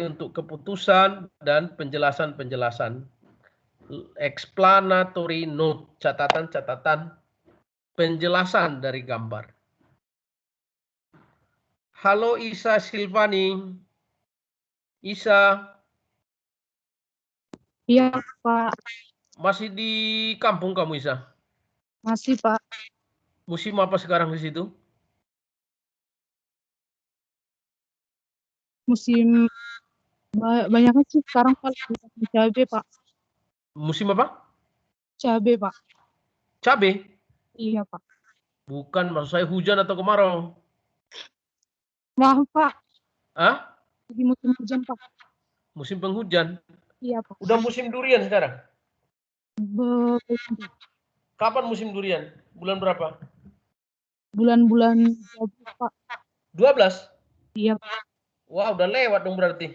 untuk keputusan dan penjelasan-penjelasan. Explanatory note, catatan-catatan penjelasan dari gambar. Halo Isa Silvani. Isa. Iya, Pak. Masih di kampung kamu, Isa? Masih, Pak. Musim apa sekarang di situ? Musim banyaknya sih sekarang Pak cabai, Pak. Musim apa? Cabai, Pak. Cabai? Iya, Pak. Bukan, maksud saya hujan atau kemarau. Maaf, Pak. Hah? Lagi musim hujan, Pak. Musim penghujan. Iya, Pak. Udah musim durian sekarang? Belum, Pak. Kapan musim durian? Bulan berapa? Bulan-bulan 12, Pak. 12? Iya, Pak. Wah, udah lewat dong berarti.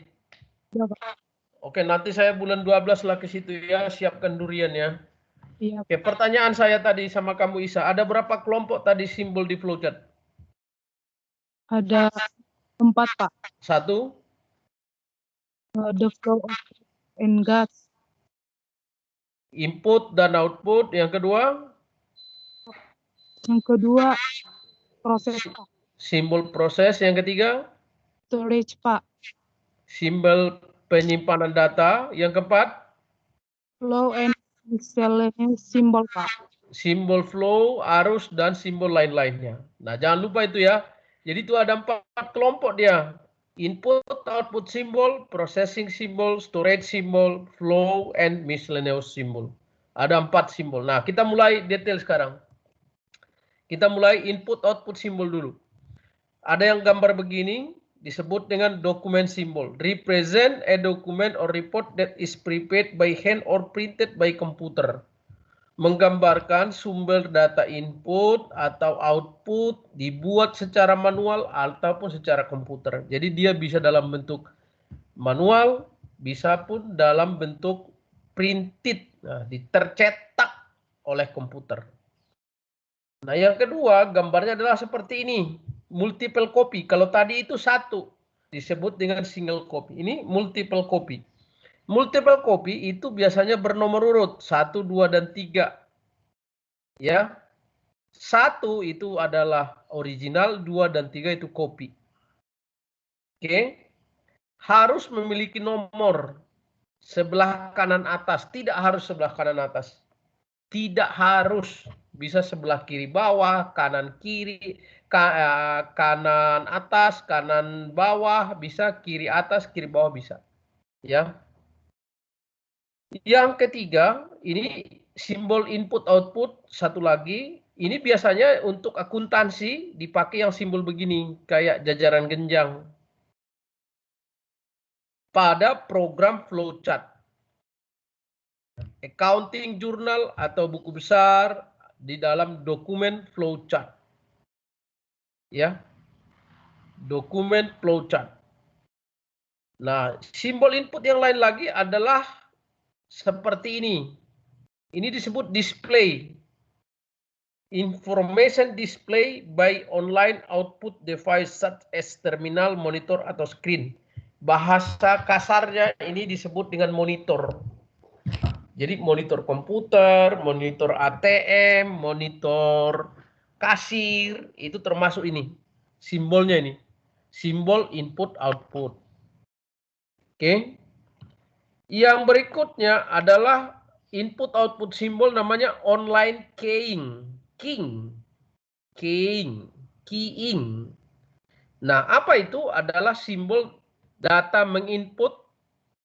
Iya, Pak. Oke, nanti saya bulan 12 lah ke situ ya, siapkan durian ya. Iya, Oke, Pak. pertanyaan saya tadi sama kamu Isa, ada berapa kelompok tadi simbol di flowchart? Ada 4, Pak. 1, The flow of and gas. input dan output. Yang kedua, Yang kedua, proses, Pak. simbol proses. Yang ketiga, Storage, Pak. simbol penyimpanan data. Yang keempat, Flow and miscellaneous symbol, Pak. simbol flow, arus, dan simbol lain-lainnya. Nah, jangan lupa itu ya. Jadi itu ada 4 kelompok dia. Input, output symbol, processing symbol, storage symbol, flow, and miscellaneous symbol. Ada 4 simbol. Nah, kita mulai detail sekarang. Kita mulai input, output symbol dulu. Ada yang gambar begini, disebut dengan dokumen simbol. Represent a document or report that is prepared by hand or printed by computer. Menggambarkan sumber data input atau output dibuat secara manual ataupun secara komputer. Jadi dia bisa dalam bentuk manual, bisa pun dalam bentuk printed, tercetak oleh komputer. Nah, yang kedua gambarnya adalah seperti ini, multiple copy. Kalau tadi itu satu, disebut dengan single copy. Ini multiple copy. Multiple copy itu biasanya bernomor urut 1, 2, dan 3. Ya, 1 itu adalah original, 2 dan 3 itu copy. Oke, harus memiliki nomor sebelah kanan atas, tidak harus sebelah kanan atas. Tidak harus, bisa sebelah kiri bawah, kanan kiri, kanan atas, kanan bawah, bisa kiri atas, kiri bawah bisa. Ya. Yang ketiga, ini simbol input output, satu lagi. Ini biasanya untuk akuntansi dipakai yang simbol begini, kayak jajaran genjang. Pada program flowchart. Accounting journal atau buku besar di dalam dokumen flowchart. Ya. Dokumen flowchart. Nah, simbol input yang lain lagi adalah seperti ini. Ini disebut display. Information display by online output device such as terminal, monitor, atau screen. Bahasa kasarnya ini disebut dengan monitor. Jadi monitor komputer, monitor ATM, monitor kasir, itu termasuk ini. Simbolnya ini. Simbol input output. Oke. Yang berikutnya adalah input output simbol namanya online keying. Keying. Nah, apa itu? Adalah simbol data menginput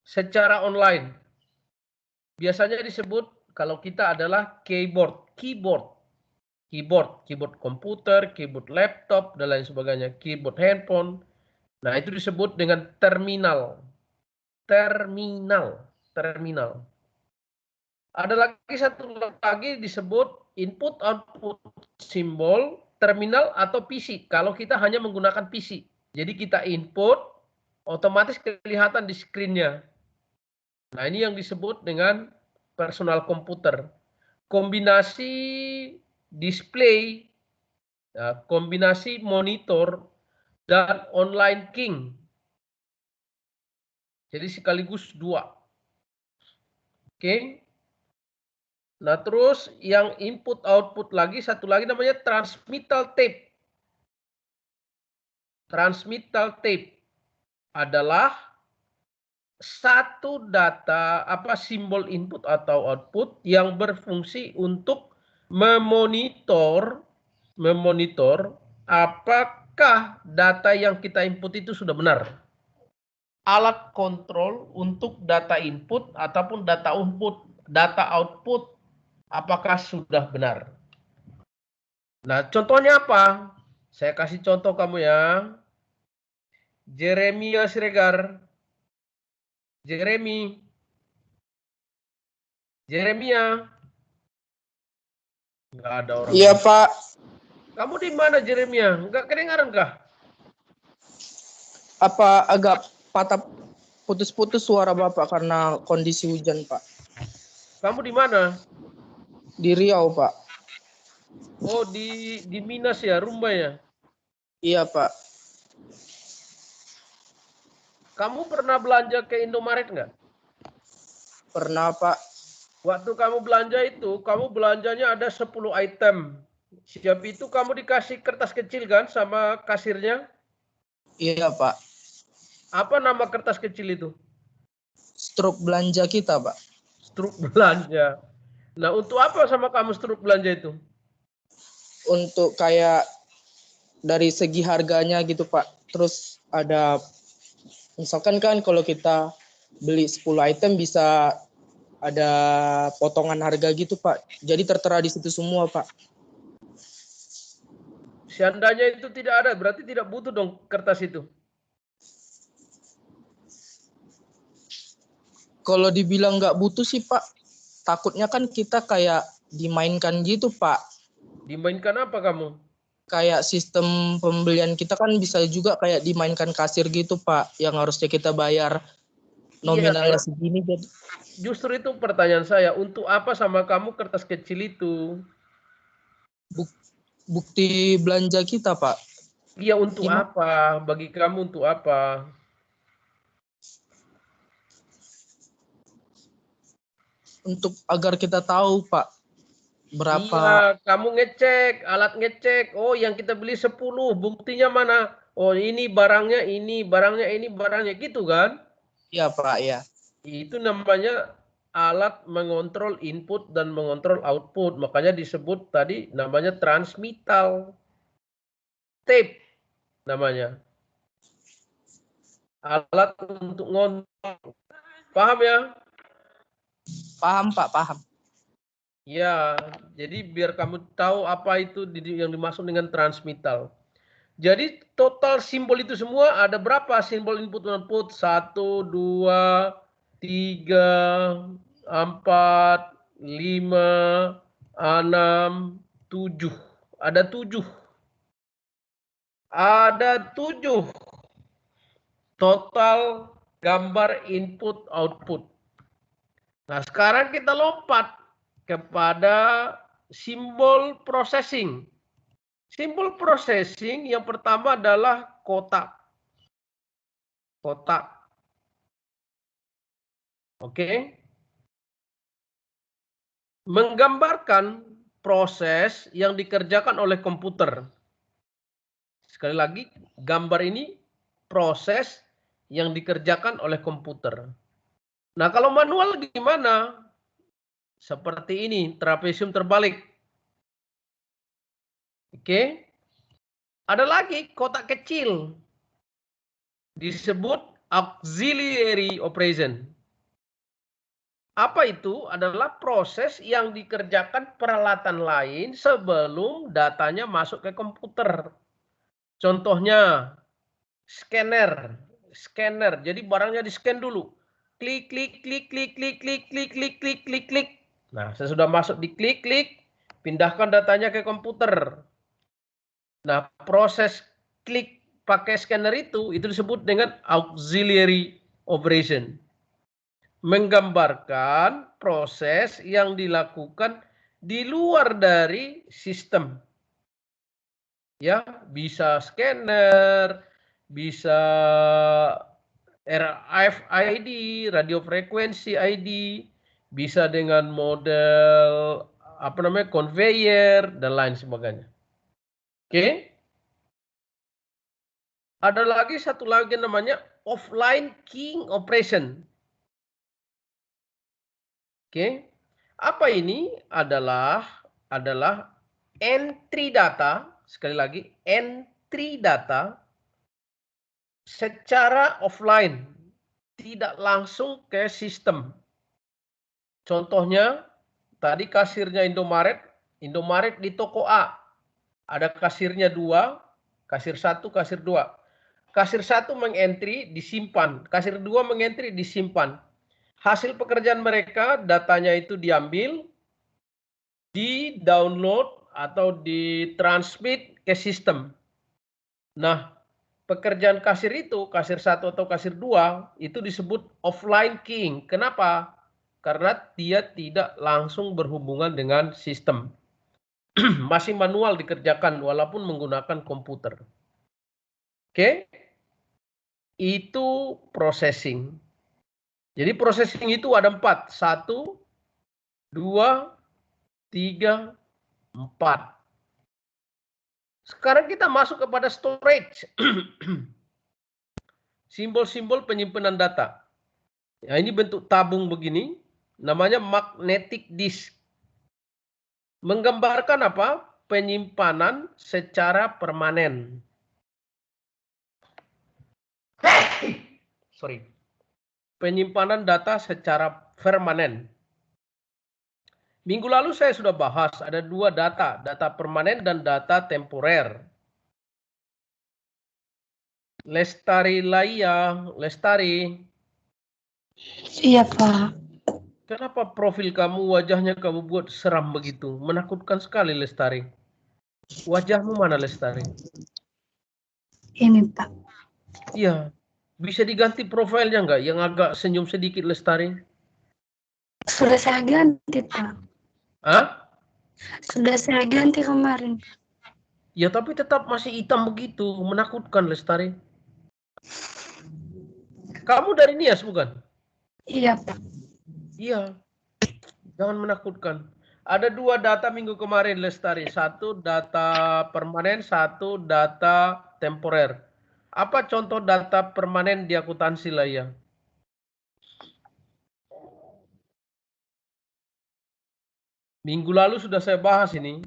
secara online. Biasanya disebut kalau kita adalah keyboard komputer, keyboard laptop, dan lain sebagainya, keyboard handphone. Nah, itu disebut dengan terminal. Ada lagi satu lagi disebut input output simbol terminal atau PC. Kalau kita hanya menggunakan PC. Jadi kita input, otomatis kelihatan di screen-nya. Nah, ini yang disebut dengan personal komputer. Kombinasi display, kombinasi monitor, dan online keying. Jadi sekaligus 2. Oke. Nah, terus yang input output lagi, satu lagi namanya transmittal tape. Transmittal tape adalah satu data simbol input atau output yang berfungsi untuk memonitor apakah data yang kita input itu sudah benar. Alat kontrol untuk data input ataupun data output apakah sudah benar. Nah, contohnya apa? Saya kasih contoh kamu ya. Jeremia Siregar. Jeremia. Nggak ada orang. Iya, Pak. Kamu di mana, Jeremia? Nggak kedengaran kah? Apa agak patah putus-putus suara Bapak karena kondisi hujan, Pak? Kamu di mana? Di Riau, Pak. Oh, di Minas ya, rumah ya? Iya, Pak. Kamu pernah belanja ke Indomaret nggak? Pernah, Pak. Waktu kamu belanja itu, kamu belanjanya ada 10 item. Siap itu kamu dikasih kertas kecil kan sama kasirnya? Iya, Pak. Apa nama kertas kecil itu? Struk belanja kita, Pak. Struk belanja. Nah, untuk apa sama kamu struk belanja itu? Untuk kayak dari segi harganya gitu, Pak. Terus ada, misalkan kan kalau kita beli 10 item bisa ada potongan harga gitu, Pak. Jadi tertera di situ semua, Pak. Seandainya itu tidak ada, berarti tidak butuh dong kertas itu. Kalau dibilang nggak butuh sih, Pak. Takutnya kan kita kayak dimainkan gitu, Pak. Dimainkan apa kamu? Kayak sistem pembelian kita kan bisa juga kayak dimainkan kasir gitu, Pak. Yang harusnya kita bayar nominalnya segini. Jadi Justru itu pertanyaan saya, untuk apa sama kamu kertas kecil itu? bukti belanja kita, Pak. Iya, untuk apa? Bagi kamu untuk apa? Untuk agar kita tahu, Pak, berapa. Iya, kamu ngecek, alat ngecek. Oh, yang kita beli 10, buktinya mana? Oh, ini barangnya ini, barangnya ini, barangnya gitu kan? Iya, Pak, ya. Itu namanya alat mengontrol input dan mengontrol output. Makanya disebut tadi namanya transmittal tape namanya. Alat untuk ngontrol. Paham ya? Paham, Pak, paham. Ya, jadi biar kamu tahu apa itu yang dimaksud dengan transmittal. Jadi total simbol itu semua ada berapa simbol input dan output? 1, 2, 3, 4, 5, 6, 7. Ada 7. Ada 7 total gambar input output. Nah, sekarang kita lompat kepada simbol processing. Simbol processing yang pertama adalah kotak. Kotak. Oke. Menggambarkan proses yang dikerjakan oleh komputer. Sekali lagi, gambar ini proses yang dikerjakan oleh komputer. Nah, kalau manual gimana? Seperti ini, trapesium terbalik. Oke. Ada lagi kotak kecil. Disebut auxiliary operation. Apa itu? Adalah proses yang dikerjakan peralatan lain sebelum datanya masuk ke komputer. Contohnya, scanner. Scanner. Jadi barangnya di-scan dulu. Klik, klik, klik, klik, klik, klik, klik, klik, klik, klik, klik. Nah, sesudah masuk di klik, klik, pindahkan datanya ke komputer. Nah, proses klik pakai scanner itu disebut dengan auxiliary operation. Menggambarkan proses yang dilakukan di luar dari sistem. Ya, bisa scanner, bisa RFID, radio frekuensi ID, bisa dengan model apa namanya conveyor dan lain sebagainya. Oke. Ada lagi satu lagi namanya offline keying operation. Oke. Apa ini? Adalah entry data, sekali lagi entry data secara offline, tidak langsung ke sistem. Contohnya tadi kasirnya Indomaret di toko A. Ada kasirnya 2, kasir 1, kasir 2. Kasir 1 mengentry, disimpan. Kasir 2 mengentry, disimpan. Hasil pekerjaan mereka, datanya itu diambil, di-download atau ditransmit ke sistem. Nah, pekerjaan kasir itu, kasir 1 atau kasir 2, itu disebut offline keying. Kenapa? Karena dia tidak langsung berhubungan dengan sistem. Masih manual dikerjakan walaupun menggunakan komputer. Oke? Itu processing. Jadi processing itu ada 4. 1, 2, 3, 4. Sekarang kita masuk kepada storage. Simbol-simbol penyimpanan data. Ya, ini bentuk tabung begini. Namanya magnetic disk. Menggambarkan apa? Penyimpanan secara permanen. Sorry. Penyimpanan data secara permanen. Minggu lalu saya sudah bahas ada 2 data, data permanen dan data temporer. Lestari Laia, Lestari. Iya, Pak. Kenapa profil kamu, wajahnya kamu buat seram begitu? Menakutkan sekali, Lestari. Wajahmu mana, Lestari? Ini, Pak. Iya. Bisa diganti profilnya nggak? Yang agak senyum sedikit, Lestari. Sudah saya ganti, Pak. Hah? Sudah saya ganti kemarin. Ya, tapi tetap masih hitam begitu. Menakutkan, Lestari. Kamu dari Nias, bukan? Iya, Pak. Iya. Jangan menakutkan. Ada 2 data minggu kemarin, Lestari. 1 data permanen, 1 data temporer. Apa contoh data permanen di akuntansi Laia? Minggu lalu sudah saya bahas ini.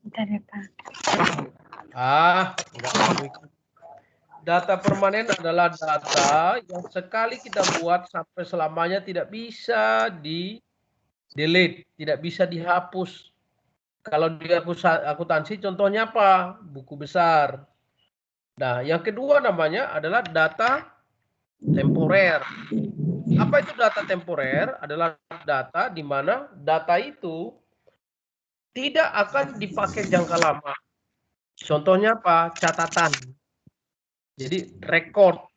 Bentar ya, Pak. Enggak perlu ikut. Data permanen adalah data yang sekali kita buat sampai selamanya tidak bisa di-delete, tidak bisa dihapus. Kalau di akuntansi contohnya apa? Buku besar. Nah, yang kedua namanya adalah data temporer. Apa itu data temporer? Adalah data di mana data itu tidak akan dipakai jangka lama. Contohnya apa? Catatan. Jadi record,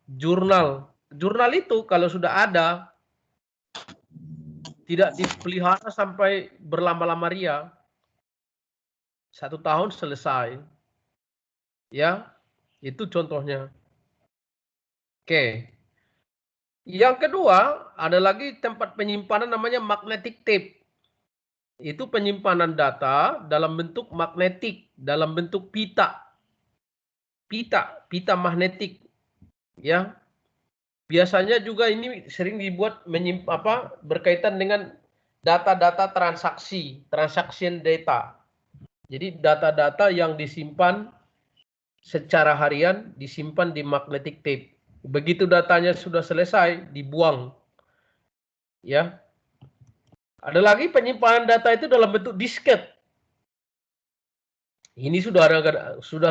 jurnal. Jurnal itu kalau sudah ada, tidak dipelihara sampai berlama-lama ria. 1 tahun selesai. Ya, itu contohnya. Oke. Yang kedua, ada lagi tempat penyimpanan namanya magnetic tape. Itu penyimpanan data dalam bentuk magnetik, dalam bentuk pita. Pita magnetik. Ya. Biasanya juga ini sering dibuat berkaitan dengan data-data transaksi, transaction data. Jadi data-data yang disimpan secara harian disimpan di magnetic tape. Begitu datanya sudah selesai, dibuang. Ya. Ada lagi penyimpanan data itu dalam bentuk disket. Ini sudah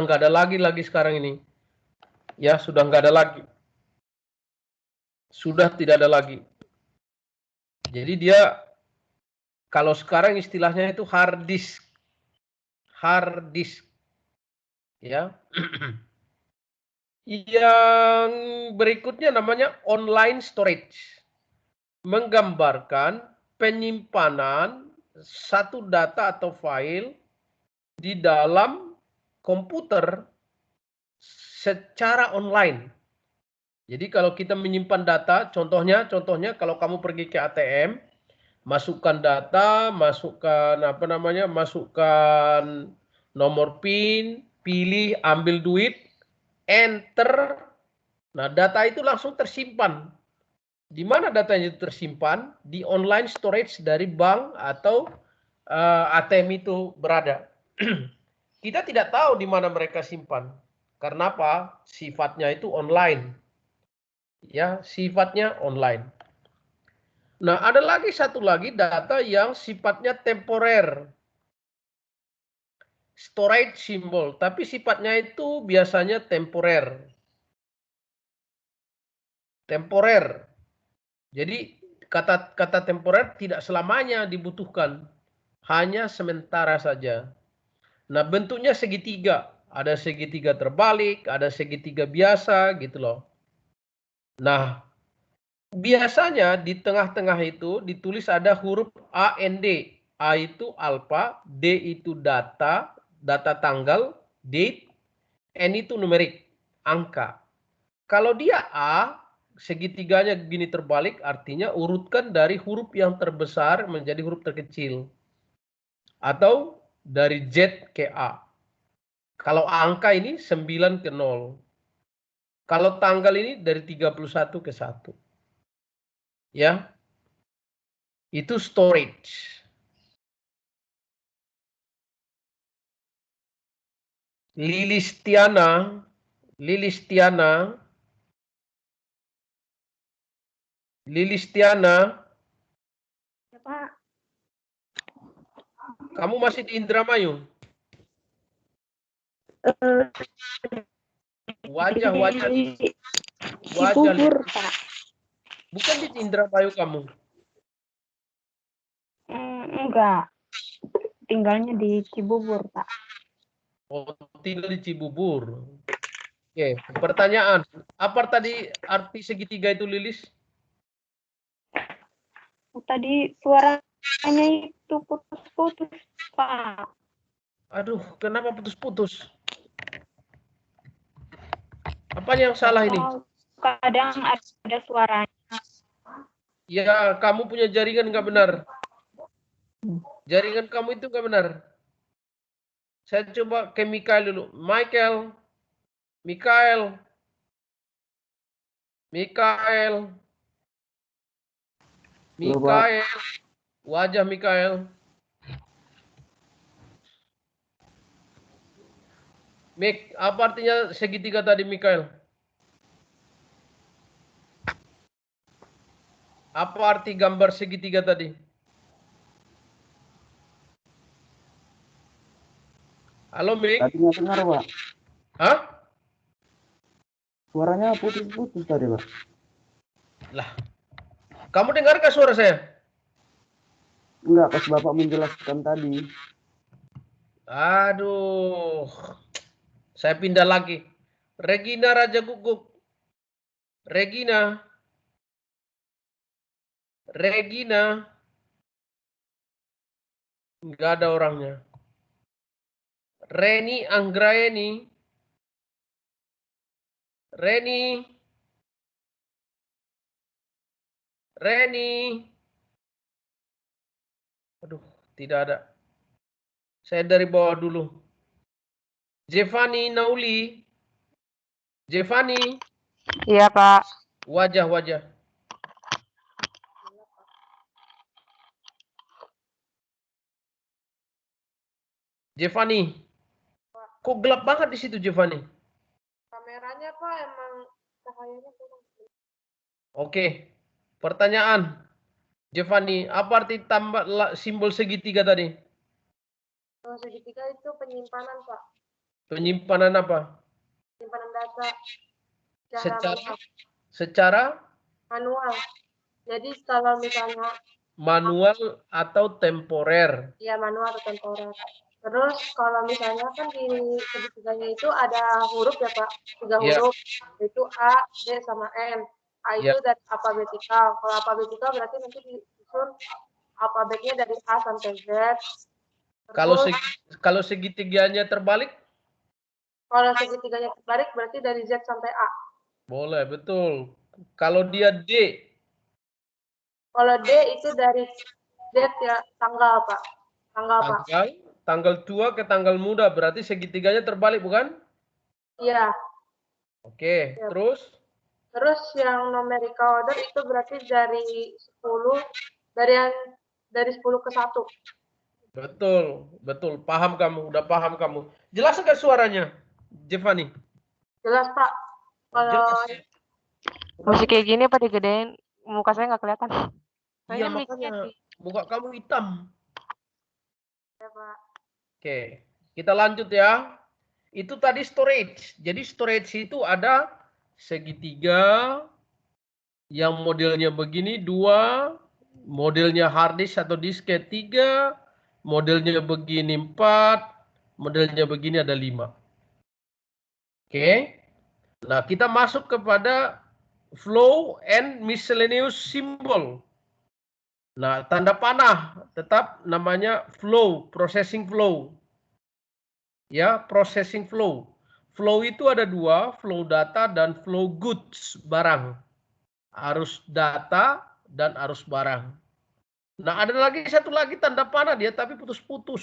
nggak ada lagi sekarang ini. Ya, sudah nggak ada lagi. Sudah tidak ada lagi. Jadi dia kalau sekarang istilahnya itu hard disk. Hard disk. Ya. Yang berikutnya namanya online storage. menggambarkan penyimpanan satu data atau file di dalam komputer secara online. Jadi kalau kita menyimpan data, contohnya kalau kamu pergi ke ATM, masukkan data, masukkan masukkan nomor PIN, pilih, ambil duit, enter. Nah, data itu langsung tersimpan. Di mana datanya itu tersimpan? Di online storage dari bank atau ATM itu berada. Kita tidak tahu di mana mereka simpan. Karena apa? Sifatnya itu online. Ya, sifatnya online. Nah, ada lagi satu lagi data yang sifatnya temporer. Storage symbol, tapi sifatnya itu biasanya temporer. Temporer. Jadi kata temporer tidak selamanya dibutuhkan. Hanya sementara saja. Nah, bentuknya segitiga. Ada segitiga terbalik, ada segitiga biasa gitu loh. Nah, biasanya di tengah-tengah itu ditulis ada huruf AND. A itu alfa, D itu data, data tanggal, date, N itu numerik, angka. Kalau dia A, segitiganya gini terbalik, artinya urutkan dari huruf yang terbesar menjadi huruf terkecil. Atau dari Z ke A. Kalau angka ini 9 ke 0. Kalau tanggal ini dari 31 ke 1. Ya. Itu storage. Lilistiana, Ya, Pak. kamu masih di Indramayu? Wajah Cibubur, Pak. bukan di Indramayu kamu. Enggak. Tinggalnya di Cibubur, Pak. Oh, tinggal di Cibubur. Oke, pertanyaan. Apa tadi arti segitiga itu, Lilis? Tadi suaranya itu putus-putus, Pak. Aduh, kenapa putus-putus? Apa yang salah ini? Kadang ada suaranya. Ya, kamu punya jaringan nggak benar. Jaringan kamu itu nggak benar. Saya coba ke Mikael dulu. Mikael. Wajah Mikael. Mik, apa artinya segitiga tadi, Mikael? Apa arti gambar segitiga tadi? Halo, Mik? Tadi nggak dengar, Pak. Hah? Suaranya putus-putus tadi, Pak. Lah, kamu dengarkah suara saya? Enggak, pas Bapak menjelaskan tadi. Aduh, saya pindah lagi. Regina Raja Guguk. Regina. Nggak ada orangnya. Reni Anggraeni. Reni. Aduh, tidak ada. Saya dari bawah dulu. Jevani Nauli. Jevani. Iya, Pak. Wajah. Jevani. Kok gelap banget di situ, Jevani? Kameranya, Pak, emang cahayanya kurang. Oke. Pertanyaan. Jevani, apa arti simbol segitiga tadi? Kalau segitiga itu penyimpanan, Pak. Penyimpanan apa? Penyimpanan data Secara manual. Jadi kalau misalnya manual atau temporer. ya manual atau temporer. Terus kalau misalnya kan di segitiganya itu ada huruf ya, Pak. 3 Iya. huruf. Itu A, D, sama N. A Ya. itu dari alfabetikal. Kalau alfabetikal berarti nanti disusun alfabetnya dari A sampai Z. Kalau Terus kalau segitiganya terbalik, kalau segitiganya terbalik berarti dari Z sampai A. boleh, betul. Kalau dia D, Kalau D itu dari Z ya, tanggal Pak. Tanggal Pak. tanggal tua ke tanggal muda, berarti segitiganya terbalik, bukan? Iya. Oke, Ya. terus? Terus yang numerical order itu berarti dari 10 dari 10 ke 1. Betul, betul. Paham kamu, udah paham kamu. Jelas nggak suaranya, Giovanni? Jelas Pak. Kalau Jelas ya? Masih kayak gini apa digedein? Muka saya nggak kelihatan. Iya, Soalnya mic-nya makanya di muka kamu hitam. ya Pak. Oke, kita lanjut ya. Itu tadi storage. Jadi storage itu ada segitiga yang modelnya begini 2, modelnya hard disk atau disket 3, modelnya begini 4, modelnya begini ada 5. Oke. Nah, kita masuk kepada flow and miscellaneous symbol. Nah, tanda panah tetap namanya flow, processing flow. Ya, processing flow. Flow itu ada 2, flow data dan flow goods, barang. Arus data dan arus barang. Nah, ada lagi satu lagi tanda panah dia tapi putus-putus.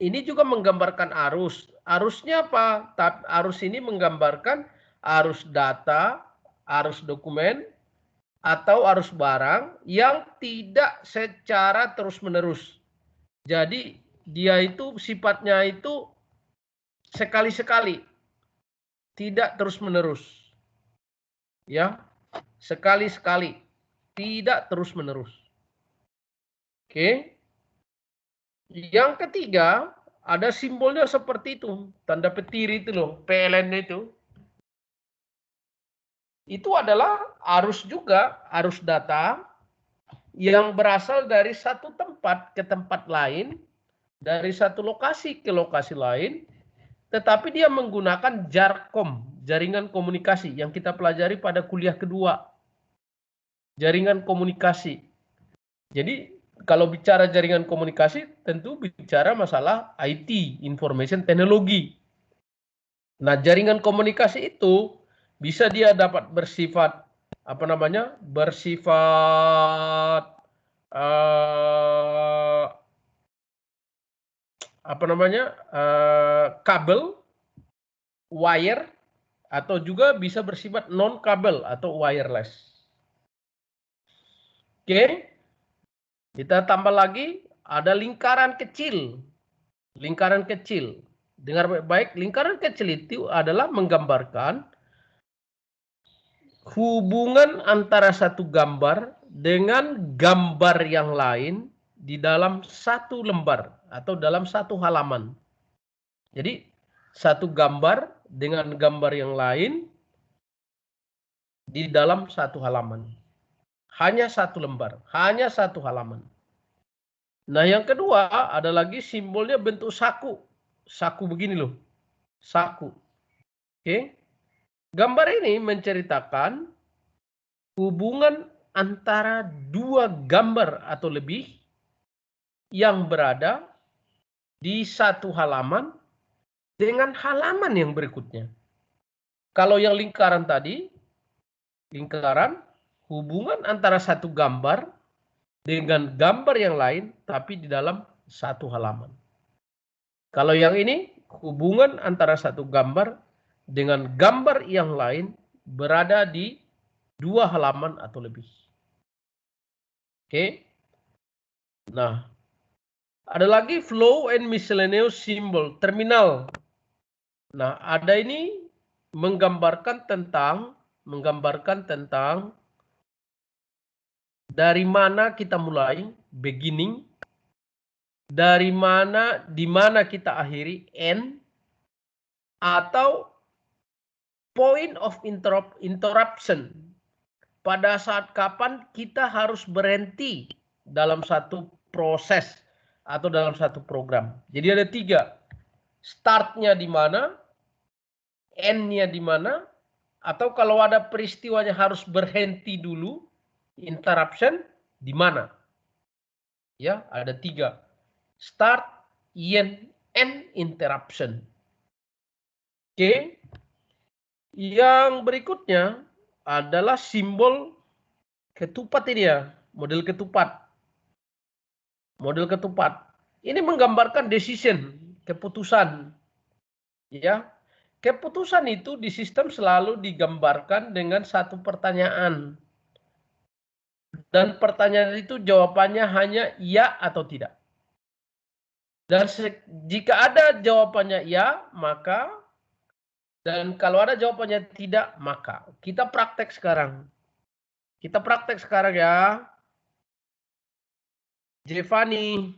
Ini juga menggambarkan arus. Arusnya apa? Arus ini menggambarkan arus data, arus dokumen, atau arus barang yang tidak secara terus-menerus. Jadi dia itu sifatnya itu sekali-sekali, tidak terus-menerus. Ya, sekali-sekali, tidak terus-menerus. Oke. Yang ketiga, ada simbolnya seperti itu, tanda petir itu loh, PLN itu. Itu adalah arus juga, arus data yang berasal dari satu tempat ke tempat lain, dari satu lokasi ke lokasi lain, tetapi dia menggunakan JARCOM, jaringan komunikasi yang kita pelajari pada kuliah kedua. Jaringan komunikasi. Jadi kalau bicara jaringan komunikasi tentu bicara masalah IT, information technology. Nah, jaringan komunikasi itu bisa dia dapat bersifat bersifat kabel, wire, atau juga bisa bersifat non kabel atau wireless. Oke, kita tambah lagi ada lingkaran kecil. Lingkaran kecil. Dengar baik-baik, lingkaran kecil itu adalah menggambarkan hubungan antara satu gambar dengan gambar yang lain di dalam satu lembar atau dalam satu halaman. Jadi satu gambar dengan gambar yang lain di dalam satu halaman. Hanya satu lembar, hanya satu halaman. Nah, yang kedua ada lagi simbolnya bentuk saku. Saku begini loh. Saku. Oke. Gambar ini menceritakan hubungan antara dua gambar atau lebih yang berada di satu halaman dengan halaman yang berikutnya. Kalau yang lingkaran tadi, lingkaran hubungan antara satu gambar dengan gambar yang lain tapi di dalam satu halaman. Kalau yang ini hubungan antara satu gambar dengan gambar yang lain berada di dua halaman atau lebih. Oke. Nah, ada lagi flow and miscellaneous symbol, terminal. Nah, ada ini menggambarkan tentang dari mana kita mulai, beginning, dari mana, di mana kita akhiri, end, atau point of interruption. Pada saat kapan kita harus berhenti dalam satu proses atau dalam satu program. Jadi ada 3. Startnya di mana, end-nya di mana, Atau kalau ada peristiwanya harus berhenti dulu, interruption, di mana? Ya, ada 3. Start, end, interruption. Oke. Yang berikutnya adalah simbol ketupat ini ya, model ketupat. Model ketupat. Ini menggambarkan decision, keputusan. Ya. Keputusan itu di sistem selalu digambarkan dengan satu pertanyaan. Dan pertanyaan itu jawabannya hanya ya atau tidak. Dan jika ada jawabannya ya, maka, dan kalau ada jawabannya tidak, maka. Kita praktek sekarang. Kita praktek sekarang ya. Jevani.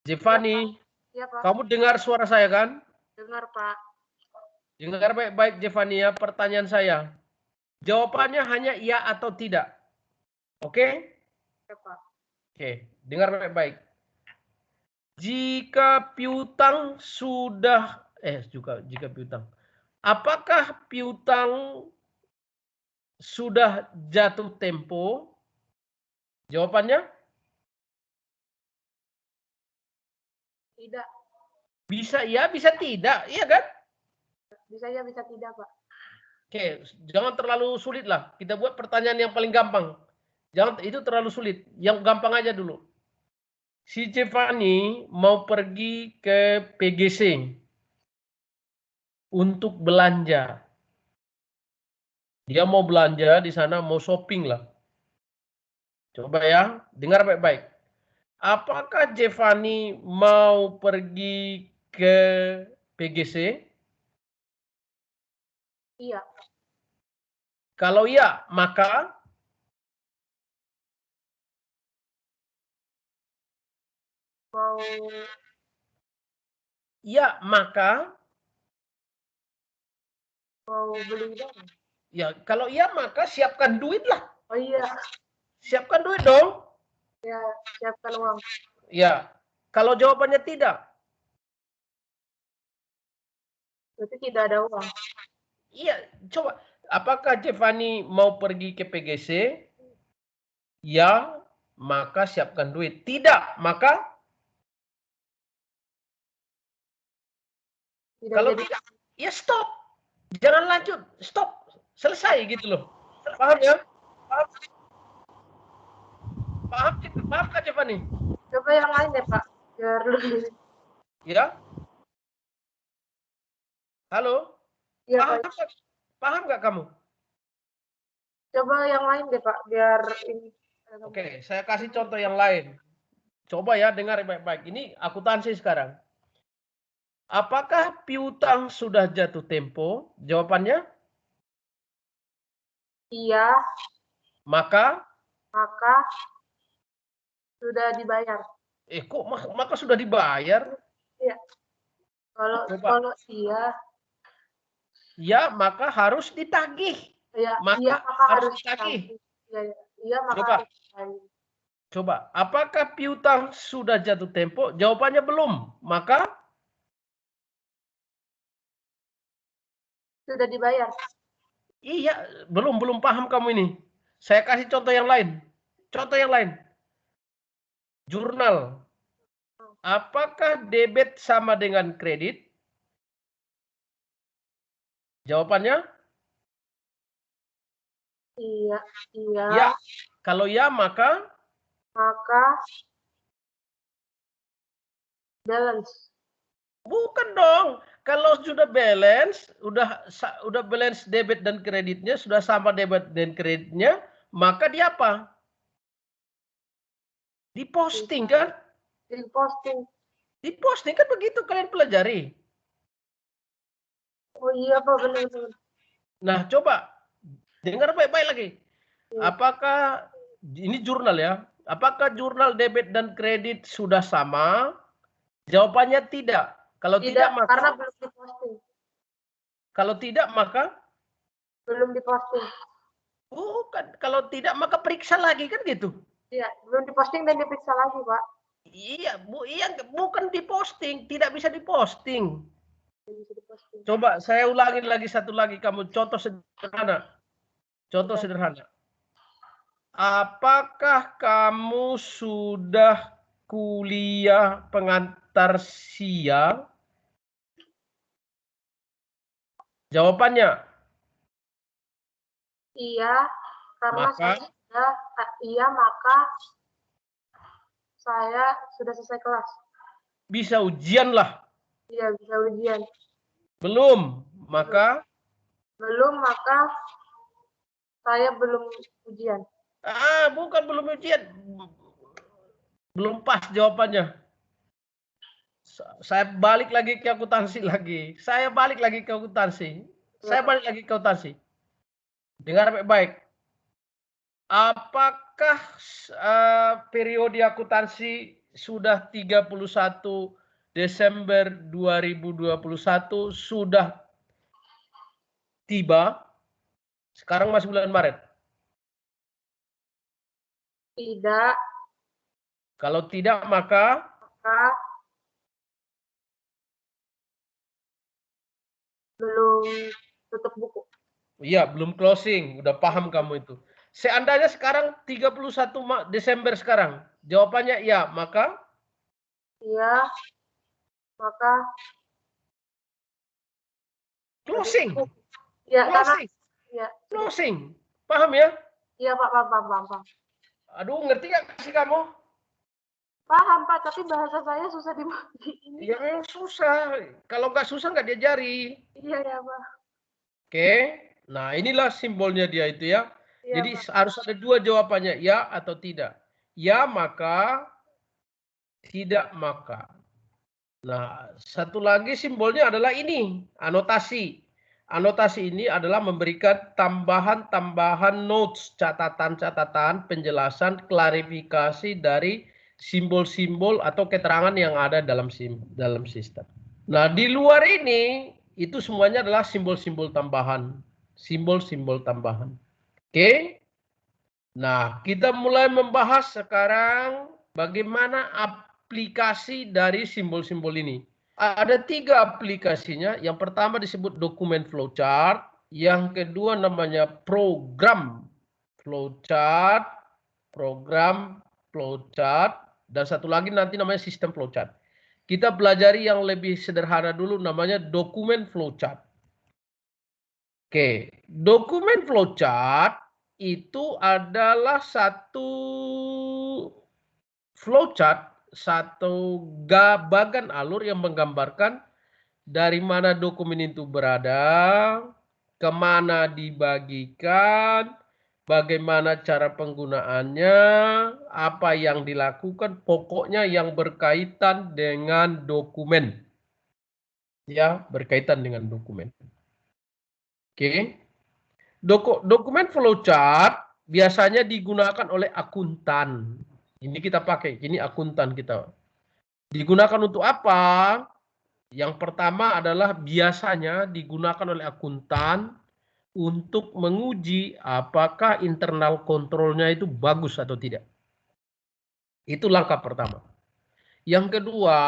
Jevani. Iya, Pak. Kamu dengar suara saya kan? Dengar, Pak. Dengar baik-baik Jevani ya, pertanyaan saya. Jawabannya hanya iya atau tidak. Oke? Ya, Pak. Oke, dengar baik-baik. Jika piutang sudah jika piutang. Apakah piutang sudah jatuh tempo? Jawabannya Tidak. bisa ya, bisa tidak, iya kan? Bisa ya, bisa tidak, Pak. Oke, jangan terlalu sulit lah. Kita buat pertanyaan yang paling gampang. Jangan itu terlalu sulit. Yang gampang aja dulu. Si Jevani mau pergi ke PGC untuk belanja. Dia mau belanja di sana, mau shopping lah. Coba ya, dengar baik-baik. Apakah Jevani mau pergi ke PGC? Iya. Kalau iya, maka Mau ya, maka mau beli barang. ya, kalau iya maka siapkan duit lah. Oh iya. Siapkan duit dong. Ya, siapkan uang. Ya, kalau jawabannya tidak, Berarti tidak ada uang. iya, coba. Apakah Jevani mau pergi ke PGC? Ya, maka siapkan duit. Tidak, maka Tidak kalau jadi. tidak, ya stop. Jangan lanjut, stop. Selesai gitu loh. Paham ya? Paham Kak Jevani? Coba yang lain deh, Pak. Biar lebih. Ya? Halo? Iya, Paham Pak. nggak? Paham nggak kamu? Coba yang lain deh, Pak. Biar ini. Oke, saya kasih contoh yang lain. Coba ya, dengar baik-baik. Ini akuntansi sekarang. Apakah piutang sudah jatuh tempo? Jawabannya? Iya. Maka sudah dibayar. kok maka sudah dibayar? Iya. Coba. Kalau iya. Ya, maka harus ditagih. Iya, Maka iya, maka harus ditagih. ditagih. Iya, maka Coba. harus ditagih. Coba, apakah piutang sudah jatuh tempo? Jawabannya belum. Maka Sudah dibayar. iya, belum paham kamu ini. Saya kasih contoh yang lain. Contoh yang lain. Jurnal. Apakah debit sama dengan kredit? Jawabannya? Iya. Ya. Kalau ya, maka balance. bukan dong. Kalau sudah balance, udah balance debit dan kreditnya, sudah sama debit dan kreditnya, maka dia apa? Diposting kan? Diposting kan begitu kalian pelajari. Oh iya, Pak, benar. Nah, coba dengar baik-baik lagi. Apakah ini jurnal ya? Apakah jurnal debit dan kredit sudah sama? Jawabannya tidak. Kalau tidak, maka karena belum diposting. Kalau tidak, maka Belum diposting. bukan. Kalau tidak, maka periksa lagi kan gitu. Iya, belum diposting dan diperiksa lagi, Pak. Iya, bukan diposting, tidak bisa diposting. Coba saya ulangin lagi satu lagi kamu contoh sederhana. Contoh sederhana. Apakah kamu sudah kuliah pengantar siang? Jawabannya Iya, karena Maka? maka saya sudah selesai kelas. Bisa ujian lah. Iya, bisa ujian. Belum, maka saya belum ujian. bukan belum ujian. Belum pas jawabannya. Saya balik lagi ke akuntansi lagi. Saya balik lagi ke akuntansi. Dengar baik-baik. Apakah periode akuntansi sudah 31 Desember 2021 sudah tiba? Sekarang masih bulan Maret. Tidak, Kalau tidak maka belum tutup buku. iya, belum closing. Udah paham kamu itu. Seandainya sekarang 31 Desember sekarang. Jawabannya iya, maka? Iya, maka Closing. ya karena Closing. ya Closing. Paham ya? iya Pak, paham. Aduh, ngerti nggak sih kamu? Paham Pak, tapi bahasa saya susah di ini. Ya susah. Kalau nggak susah nggak diajari. Iya ya Pak. Oke. Nah, inilah simbolnya dia itu ya. Iya, Jadi Pak. harus ada dua jawabannya, ya atau tidak. Ya maka, tidak maka. Nah, satu lagi simbolnya adalah ini, anotasi. Anotasi ini adalah memberikan tambahan-tambahan notes, catatan-catatan, penjelasan, klarifikasi dari simbol-simbol atau keterangan yang ada dalam sistem. Nah, di luar ini, itu semuanya adalah simbol-simbol tambahan. Simbol-simbol tambahan. Oke? Nah, kita mulai membahas sekarang bagaimana aplikasi dari simbol-simbol ini. Ada 3 aplikasinya. Yang pertama disebut dokumen flowchart. Yang kedua namanya program flowchart. Dan satu lagi nanti namanya sistem flowchart. Kita pelajari yang lebih sederhana dulu namanya dokumen flowchart. Oke, dokumen flowchart itu adalah satu flowchart, satu bagan alur yang menggambarkan dari mana dokumen itu berada, kemana dibagikan, bagaimana cara penggunaannya, apa yang dilakukan, pokoknya yang berkaitan dengan dokumen. Ya, berkaitan dengan dokumen. Oke. Dokumen flowchart biasanya digunakan oleh akuntan. Ini kita pakai, ini akuntan kita. Digunakan untuk apa? Yang pertama adalah biasanya digunakan oleh akuntan untuk menguji apakah internal kontrolnya itu bagus atau tidak. Itu langkah pertama. Yang kedua,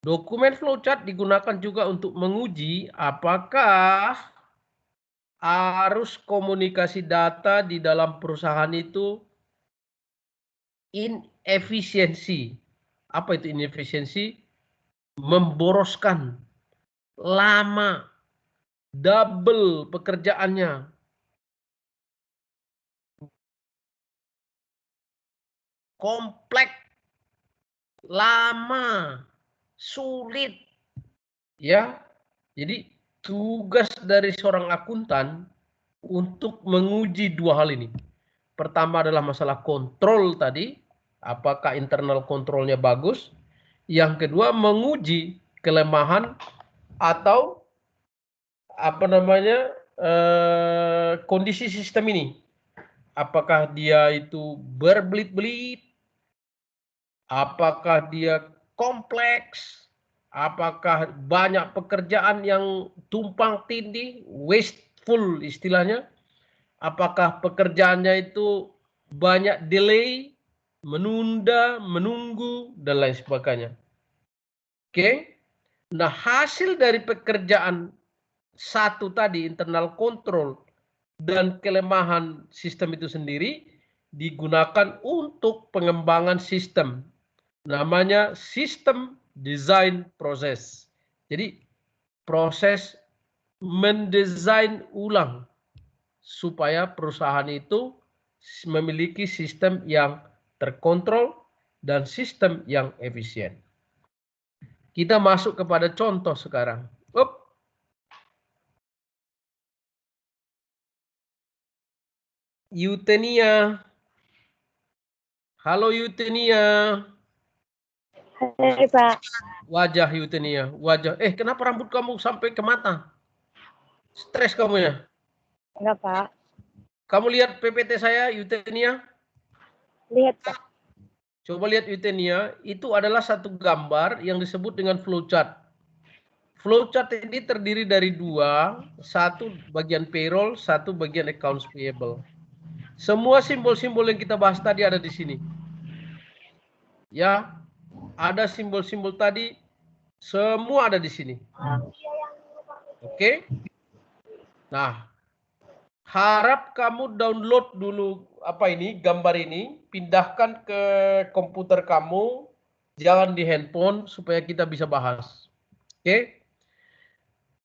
dokumen flowchart digunakan juga untuk menguji apakah arus komunikasi data di dalam perusahaan itu inefisiensi. Apa itu inefisiensi? Memboroskan, lama, double pekerjaannya. Kompleks, lama, sulit. Ya. Jadi tugas dari seorang akuntan untuk menguji 2 hal ini. Pertama adalah masalah kontrol tadi, apakah internal kontrolnya bagus. Yang kedua menguji kelemahan atau kondisi sistem ini. Apakah dia itu berbelit-belit, apakah dia kompleks, apakah banyak pekerjaan yang tumpang tindih, wasteful istilahnya, apakah pekerjaannya itu banyak delay, menunda, menunggu, dan lain sebagainya. Oke. Nah, hasil dari pekerjaan satu tadi, internal control, dan kelemahan sistem itu sendiri digunakan untuk pengembangan sistem. Namanya sistem design proses. Jadi proses mendesain ulang supaya perusahaan itu memiliki sistem yang terkontrol dan sistem yang efisien. Kita masuk kepada contoh sekarang. Eutenia. Halo Eutenia. Hai, Pak. Wajah Eutenia. Wajah. Kenapa rambut kamu sampai ke mata? Stres kamu ya? Enggak, Pak. Kamu lihat PPT saya Eutenia? Lihat, Pak. Coba lihat Eutenia. Itu adalah satu gambar yang disebut dengan flowchart. Flowchart ini terdiri dari dua, satu bagian payroll, satu bagian accounts payable. Semua simbol-simbol yang kita bahas tadi ada di sini. Ya, ada simbol-simbol tadi, semua ada di sini. Oke? Nah, harap kamu download dulu gambar ini, pindahkan ke komputer kamu, jangan di handphone supaya kita bisa bahas. Oke?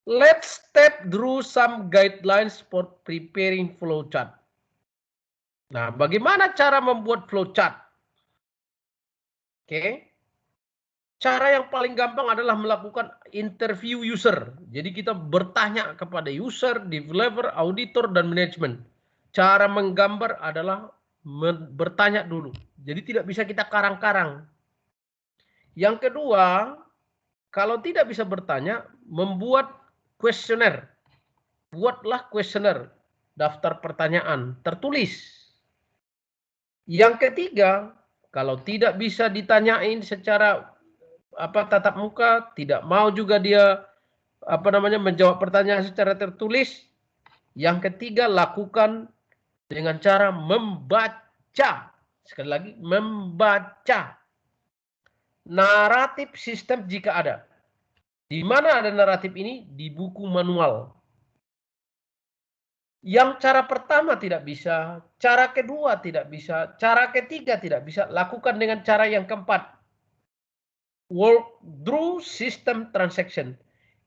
Let's step through some guidelines for preparing flowchart. Nah, bagaimana cara membuat flowchart? Oke. Cara yang paling gampang adalah melakukan interview user. Jadi kita bertanya kepada user, developer, auditor, dan manajemen. Cara menggambar adalah bertanya dulu. Jadi tidak bisa kita karang-karang. Yang kedua, kalau tidak bisa bertanya, membuat kuesioner. Buatlah kuesioner, daftar pertanyaan tertulis. Yang ketiga, kalau tidak bisa ditanyain secara tatap muka, tidak mau juga dia menjawab pertanyaan secara tertulis. Yang ketiga, lakukan dengan cara membaca. Sekali lagi, membaca naratif sistem jika ada. Di mana ada naratif ini? Di buku manual. Yang cara pertama tidak bisa, cara kedua tidak bisa, cara ketiga tidak bisa, lakukan dengan cara yang keempat. Work through system transaction.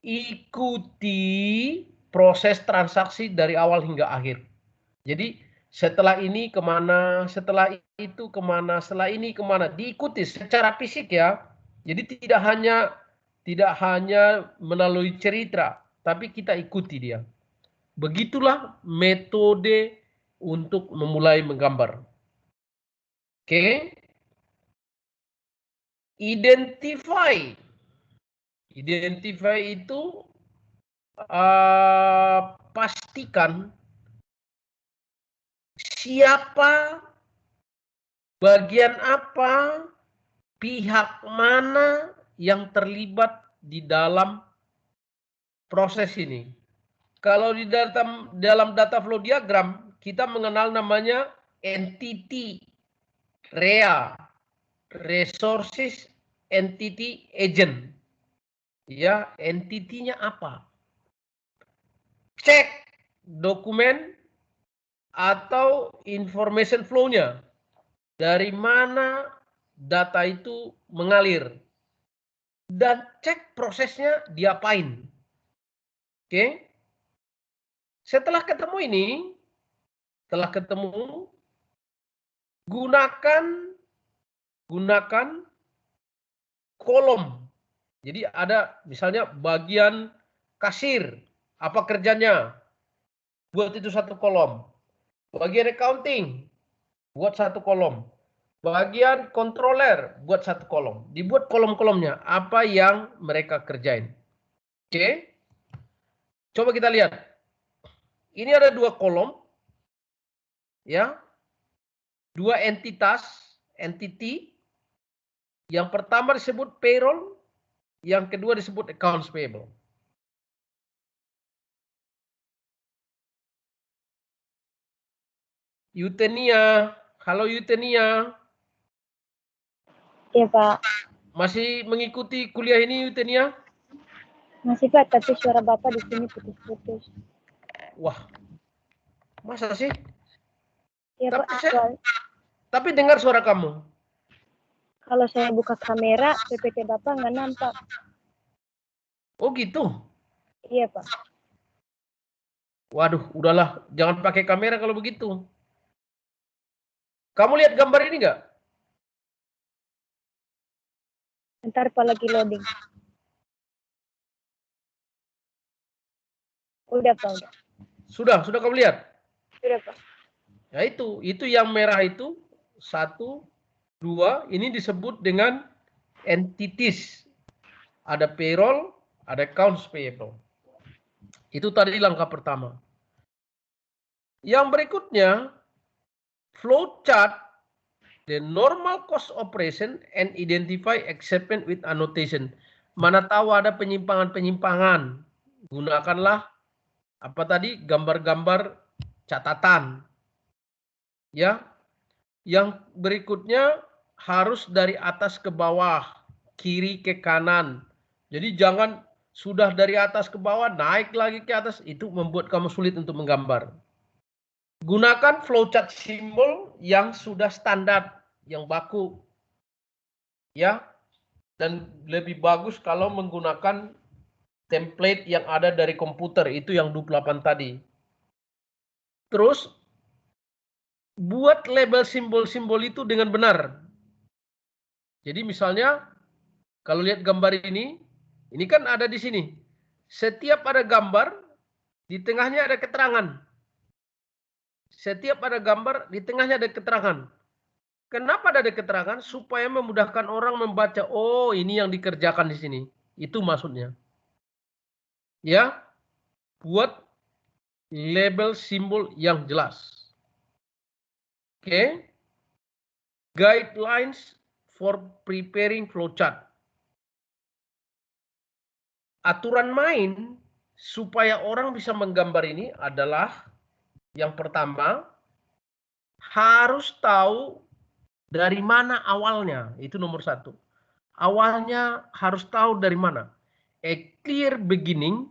Ikuti proses transaksi dari awal hingga akhir. Jadi setelah ini kemana, setelah itu kemana, setelah ini kemana, diikuti secara fisik ya. Jadi tidak hanya melalui cerita, tapi kita ikuti dia. Begitulah metode untuk memulai menggambar. Oke. Identify. Identify itu pastikan siapa, bagian apa, pihak mana yang terlibat di dalam proses ini. Kalau di dalam data flow diagram, kita mengenal namanya entity, REA, resources entity agent. Ya, entitinya apa? Cek dokumen atau information flow-nya. Dari mana data itu mengalir. Dan cek prosesnya diapain. Oke. Setelah ketemu ini, gunakan kolom. Jadi ada misalnya bagian kasir, apa kerjanya? Buat itu satu kolom. Bagian accounting, buat satu kolom. Bagian controller, buat satu kolom. Dibuat kolom-kolomnya, apa yang mereka kerjain. Oke. Coba kita lihat. Ini ada dua kolom. Ya. Dua entity. Yang pertama disebut payroll, yang kedua disebut accounts payable. Eutenia, halo Eutenia. Iya, Pak. Masih mengikuti kuliah ini, Eutenia? Masih, Pak, tapi suara Bapak di sini putus-putus. Wah, masa sih? Iya, Tapi Pak. Tapi dengar suara kamu. Kalau saya buka kamera, PPT Bapak nggak nampak. Oh gitu? Iya, Pak. Waduh, udahlah. Jangan pakai kamera kalau begitu. Kamu lihat gambar ini nggak? Ntar Pak lagi loading. Udah, Pak. Udah. Sudah kamu lihat? Udah, Pak. Ya itu yang merah itu 1, 2, ini disebut dengan entities. Ada payroll, ada accounts payable. Itu tadi langkah pertama. Yang berikutnya, flowchart the normal cost operation and identify exception with annotation. Mana tahu ada penyimpangan-penyimpangan, gunakanlah apa tadi, gambar-gambar catatan. Ya. Yang berikutnya harus dari atas ke bawah, kiri ke kanan. Jadi jangan sudah dari atas ke bawah naik lagi ke atas, itu membuat kamu sulit untuk menggambar. Gunakan flowchart simbol yang sudah standar, yang baku. Ya. Dan lebih bagus kalau menggunakan template yang ada dari komputer, itu yang 28 tadi. Terus buat label simbol-simbol itu dengan benar. Jadi misalnya kalau lihat gambar ini kan ada di sini. Setiap ada gambar, di tengahnya ada keterangan. Setiap ada gambar, di tengahnya ada keterangan. Kenapa ada keterangan? Supaya memudahkan orang membaca, oh ini yang dikerjakan di sini. Itu maksudnya. Ya, buat label simbol yang jelas. Oke. Guidelines for preparing flowchart. Aturan main supaya orang bisa menggambar ini adalah yang pertama, harus tahu dari mana awalnya. Itu nomor 1. Awalnya harus tahu dari mana. A clear beginning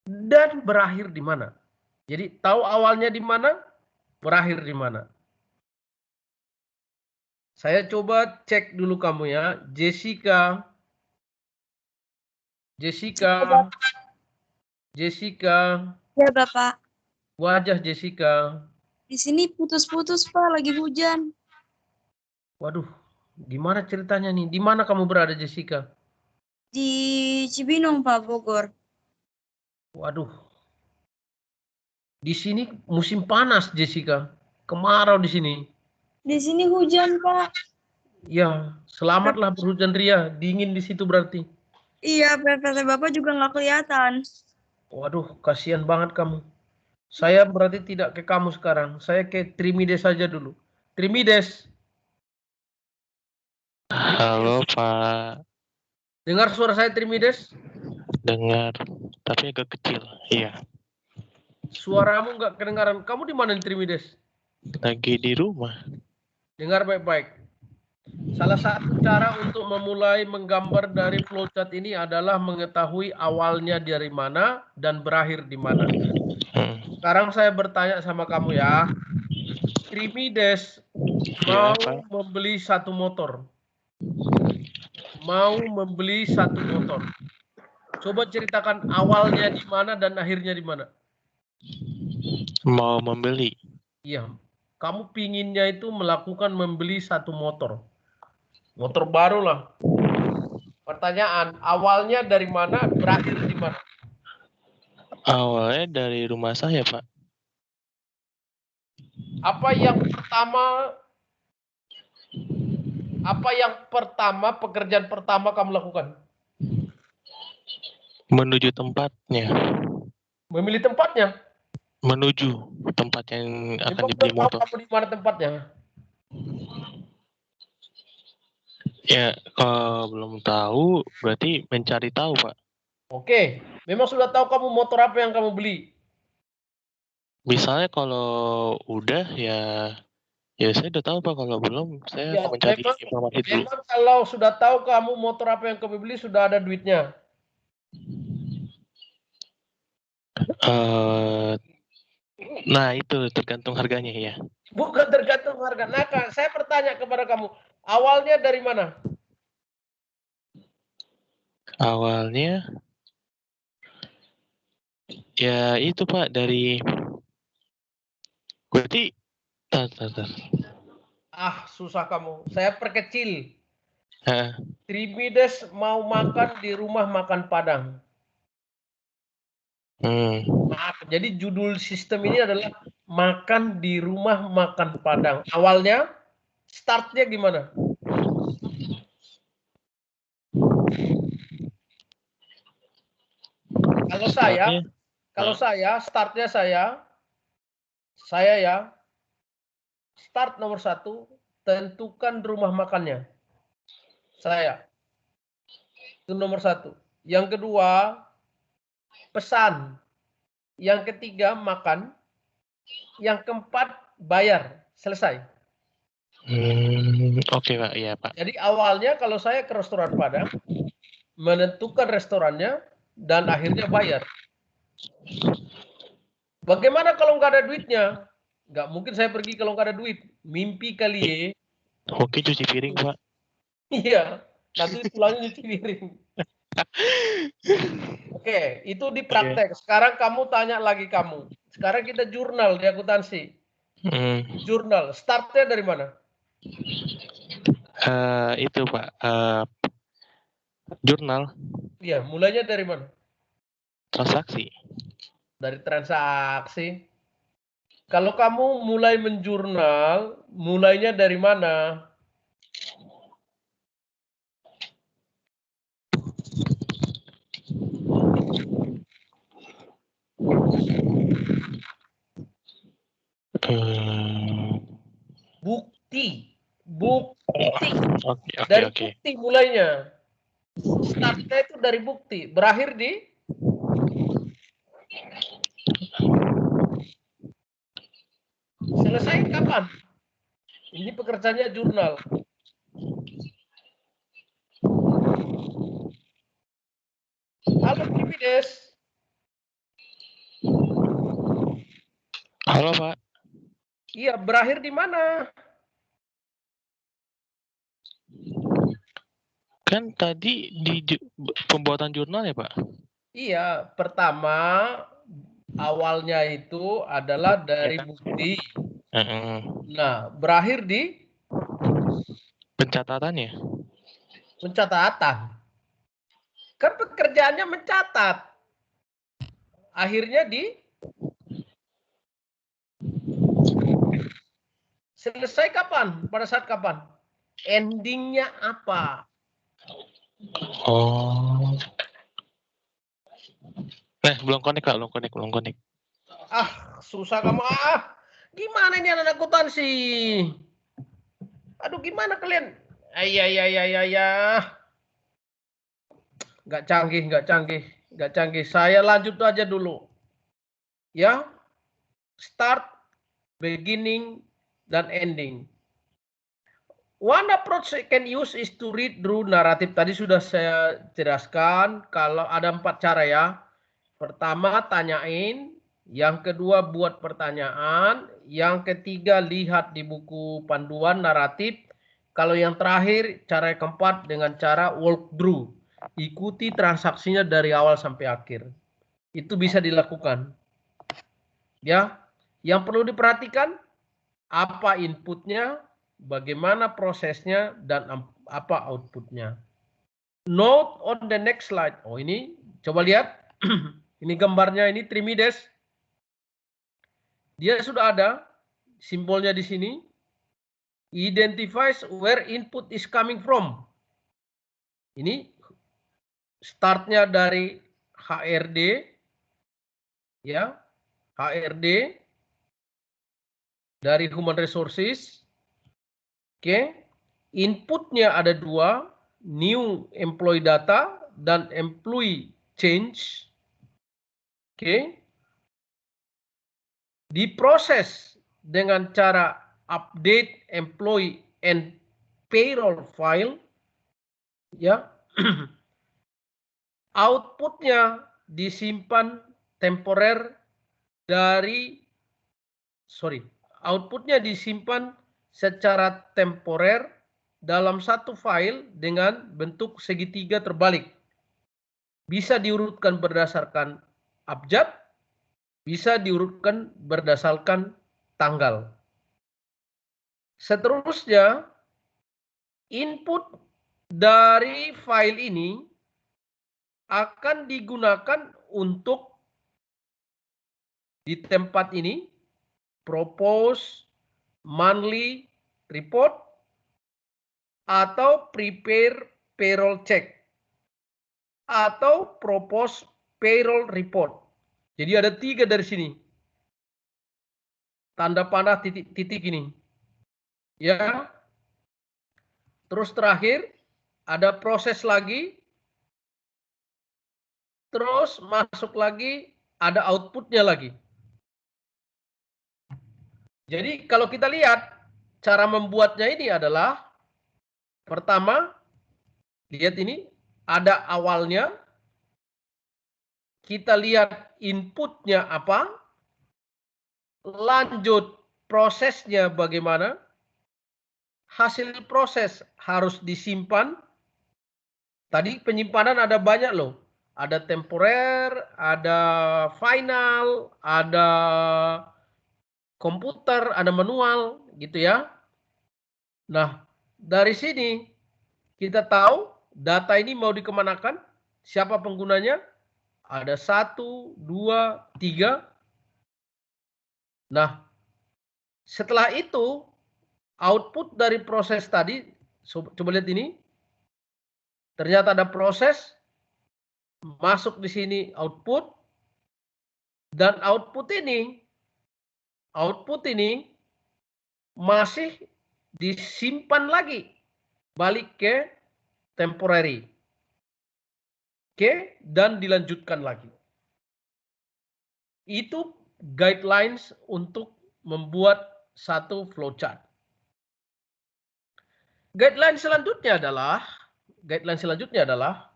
dan berakhir di mana. Jadi tahu awalnya di mana, berakhir di mana. Saya coba cek dulu kamu ya, Jessica. Ya, Bapak. Wajah Jessica. Di sini putus-putus, Pak, lagi hujan. Waduh, gimana ceritanya nih? Di mana kamu berada, Jessica? Di Cibinong, Pak, Bogor. Waduh. Di sini musim panas, Jessica. Kemarau di sini. Di sini hujan, Pak. Ya, selamatlah berhujan ria. Dingin di situ berarti. Iya, PPT Bapak juga nggak kelihatan. Waduh, kasihan banget kamu. Saya berarti tidak ke kamu sekarang. Saya ke Trimides saja dulu. Trimides. Halo, Pak. Dengar suara saya, Trimides? Dengar, tapi agak kecil. Iya. Suaramu nggak kedengaran. Kamu di mana, Trimides? Lagi di rumah. Dengar baik-baik. Salah satu cara untuk memulai menggambar dari flowchart ini adalah mengetahui awalnya dari mana dan berakhir di mana. Sekarang saya bertanya sama kamu ya. Trimides mau membeli satu motor. Coba ceritakan awalnya di mana dan akhirnya di mana. Mau membeli. Iya. Kamu pinginnya itu melakukan membeli satu motor. Motor baru lah. Pertanyaan, awalnya dari mana, berakhir di mana? Awalnya dari rumah saya, Pak. Apa yang pertama, pekerjaan pertama kamu lakukan? Menuju tempatnya. Memilih tempatnya? Menuju tempat yang akan dibeli motor. Kamu di mana tempatnya? Ya, kalau belum tahu, berarti mencari tahu, Pak. Oke, memang sudah tahu kamu motor apa yang kamu beli? Misalnya kalau udah, ya Ya saya udah tahu Pak, kalau belum saya Ya, mencari memang, informasi dulu. memang kalau sudah tahu kamu motor apa yang kamu beli sudah ada duitnya. Nah itu tergantung harganya ya. Bukan tergantung harga. Nah, saya bertanya kepada kamu, awalnya dari mana? Awalnya ya itu Pak dari berarti tar. Susah kamu. Saya perkecil. Hah, Trimides mau makan di rumah makan Padang. Jadi judul sistem ini adalah makan di rumah makan Padang. Awalnya, startnya gimana? Kalau saya, startnya saya ya, start nomor 1, tentukan rumah makannya. Saya. Itu nomor 1. Yang kedua, pesan. Yang ketiga, makan. Yang keempat, bayar. Selesai. Oke Pak, iya Pak. Jadi awalnya kalau saya ke restoran Padang, menentukan restorannya, dan akhirnya bayar. Bagaimana kalau nggak ada duitnya? Nggak mungkin saya pergi kalau nggak ada duit. Mimpi kali ya. Oke, cuci piring Pak. Iya, nanti pulangnya nyuci piring. Oke, itu di praktek. Sekarang kamu tanya lagi kamu. Sekarang kita jurnal di akuntansi. Jurnal, startnya dari mana? Itu Pak, jurnal. Iya, mulainya dari mana? Transaksi. Dari transaksi. Kalau kamu mulai menjurnal, mulainya dari mana? Bukti. Dari bukti mulainya. Startnya itu dari bukti. Berakhir di? Selesai kapan? Ini pekerjaannya jurnal. Halo Trimides. Halo Pak. Iya, berakhir di mana? Kan tadi di pembuatan jurnal ya Pak? Iya, pertama awalnya itu adalah dari bukti. Nah, berakhir di? Pencatatannya. Pencatatan. Kan pekerjaannya mencatat. Akhirnya di? Selesai kapan? Pada saat kapan? Endingnya apa? Oh. Belum connect Kak, belum connect. Susah kamu. Gimana ini anak akuntansi? Aduh, gimana kalian? Nggak canggih. Saya lanjut aja dulu. Ya. Start, beginning, dan ending. One approach I can use is to read through narrative. Tadi sudah saya jelaskan kalau ada 4 cara ya. Pertama, tanyain. Yang kedua, buat pertanyaan. Yang ketiga, lihat di buku panduan naratif. Kalau yang terakhir, cara yang keempat dengan cara walk through. Ikuti transaksinya dari awal sampai akhir. Itu bisa dilakukan. Ya, yang perlu diperhatikan, apa inputnya, bagaimana prosesnya, dan apa outputnya. Note on the next slide. Oh ini, coba lihat. Ini gambarnya, ini Trimides. Dia sudah ada simbolnya di sini. Identifies where input is coming from. Ini startnya dari HRD. Ya, HRD. Dari Human Resources. Oke. Inputnya ada 2. New employee data dan employee change. Oke. Diproses dengan cara update employee and payroll file, ya, outputnya disimpan temporer outputnya disimpan secara temporer dalam satu file dengan bentuk segitiga terbalik. Bisa diurutkan berdasarkan abjad, bisa diurutkan berdasarkan tanggal. Seterusnya, input dari file ini akan digunakan untuk di tempat ini propose monthly report atau prepare payroll check atau propose payroll report. Jadi ada 3 dari sini. Tanda panah titik-titik ini. Ya. Terus terakhir ada proses lagi. Terus masuk lagi ada outputnya lagi. Jadi kalau kita lihat cara membuatnya ini adalah pertama, lihat ini ada awalnya. Kita lihat inputnya apa. Lanjut prosesnya bagaimana. Hasil proses harus disimpan. Tadi penyimpanan ada banyak loh. Ada temporer, ada final, ada komputer, ada manual, gitu ya. Nah, dari sini kita tahu data ini mau dikemanakan, siapa penggunanya, ada 1, 2, 3. Nah, setelah itu output dari proses tadi, coba lihat ini, ternyata ada proses, masuk di sini output, dan output ini masih disimpan lagi balik ke temporary. Oke, dan dilanjutkan lagi. Itu guidelines untuk membuat satu flowchart. Guideline selanjutnya adalah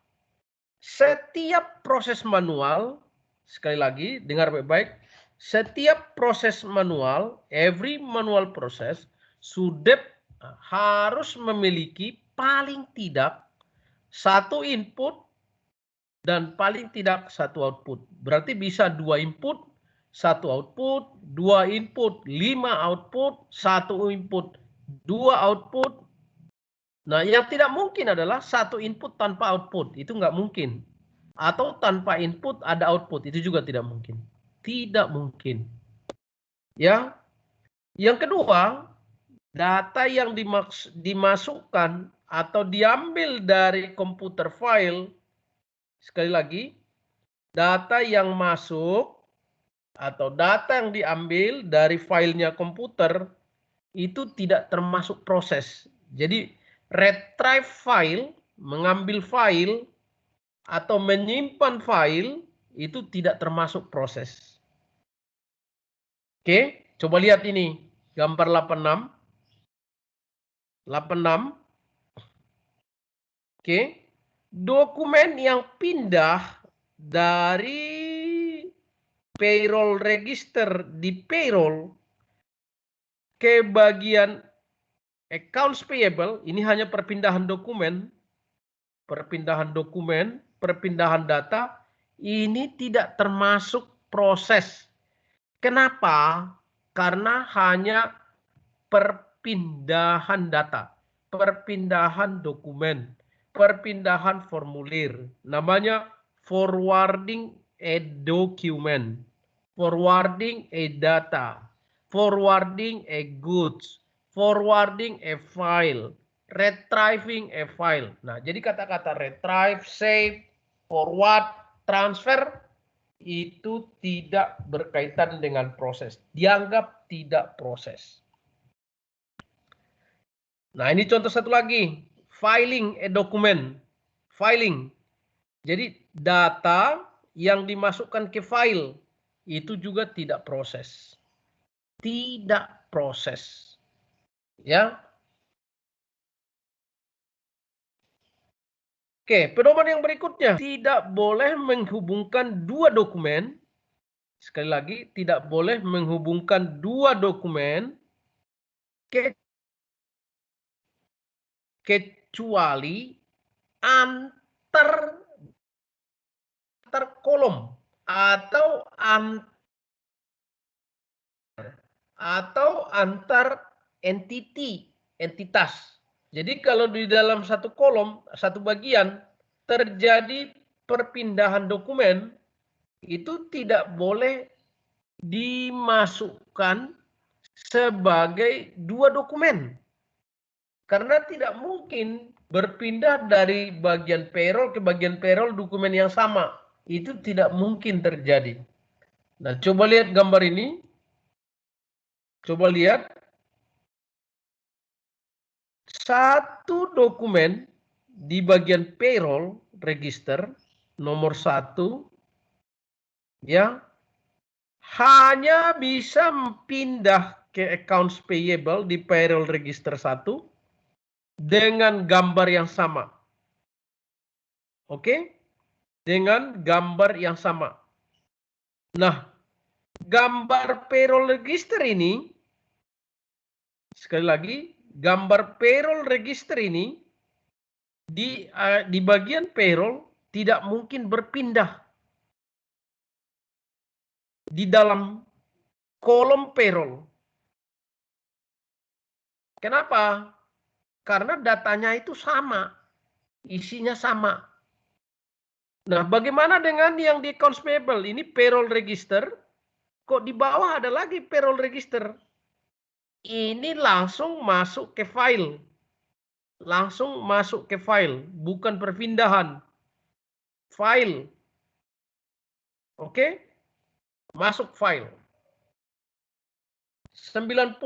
setiap proses manual, sekali lagi dengar baik-baik, setiap proses manual, every manual process, sudah harus memiliki paling tidak 1 input dan paling tidak 1 output. Berarti bisa 2 input, 1 output, 2 input, 5 output, 1 input, 2 output. Nah, yang tidak mungkin adalah 1 input tanpa output. Itu nggak mungkin. Atau tanpa input ada output. Itu juga tidak mungkin. Tidak mungkin. Ya. Yang kedua, data yang dimasukkan atau diambil dari komputer file, sekali lagi, data yang masuk atau data yang diambil dari filenya komputer itu tidak termasuk proses. Jadi retrieve file, mengambil file atau menyimpan file itu tidak termasuk proses. Oke, coba lihat ini gambar 86. 86. Oke. Dokumen yang pindah dari payroll register di payroll ke bagian accounts payable, ini hanya perpindahan dokumen, perpindahan data, ini tidak termasuk proses. Kenapa? Karena hanya perpindahan data, perpindahan dokumen, perpindahan formulir. Namanya forwarding a document, forwarding a data, forwarding a goods, forwarding a file, retrieving a file. Nah, jadi kata-kata retrieve, save, forward, transfer itu tidak berkaitan dengan proses. Dianggap tidak proses. Nah, ini contoh satu lagi. Filing a document. Filing. Jadi data yang dimasukkan ke file itu juga tidak proses. Tidak proses. Ya. Oke, pedoman yang berikutnya. Tidak boleh menghubungkan dua dokumen. Sekali lagi, tidak boleh menghubungkan dua dokumen kecuali antar kolom atau antar entitas. Jadi kalau di dalam satu kolom, satu bagian terjadi perpindahan dokumen, itu tidak boleh dimasukkan sebagai dua dokumen. Karena tidak mungkin berpindah dari bagian payroll ke bagian payroll dokumen yang sama. Itu tidak mungkin terjadi. Nah, coba lihat gambar ini. Coba lihat. Satu dokumen di bagian payroll register nomor 1 ya hanya bisa pindah ke accounts payable di payroll register 1 dengan gambar yang sama. Oke? Dengan gambar yang sama. Nah, gambar payroll register ini sekali lagi, gambar payroll register ini di bagian payroll tidak mungkin berpindah di dalam kolom payroll. Kenapa? Karena datanya itu sama, isinya sama. Nah, bagaimana dengan yang di accounts payable? Ini payroll register, kok di bawah ada lagi payroll register? Ini langsung masuk ke file. Langsung masuk ke file, bukan perpindahan. File. Oke? Masuk file. 90.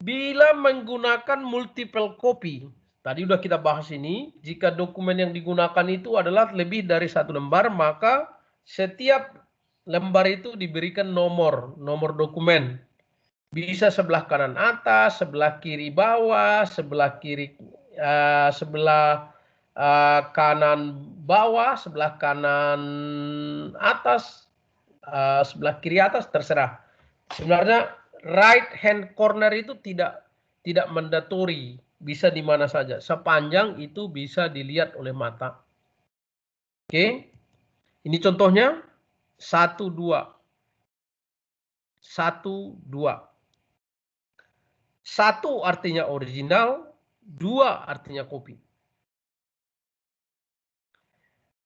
Bila menggunakan multiple copy. Tadi udah kita bahas ini. Jika dokumen yang digunakan itu adalah lebih dari satu lembar, maka setiap lembar itu diberikan nomor dokumen. Bisa sebelah kanan atas, sebelah kiri bawah, sebelah kiri kanan bawah, sebelah kanan atas, sebelah kiri atas, terserah. Sebenarnya right hand corner itu tidak mandatori, bisa di mana saja, sepanjang itu bisa dilihat oleh mata. Oke, ini contohnya 1, 2. 1, 2. 1 artinya original, 2 artinya copy.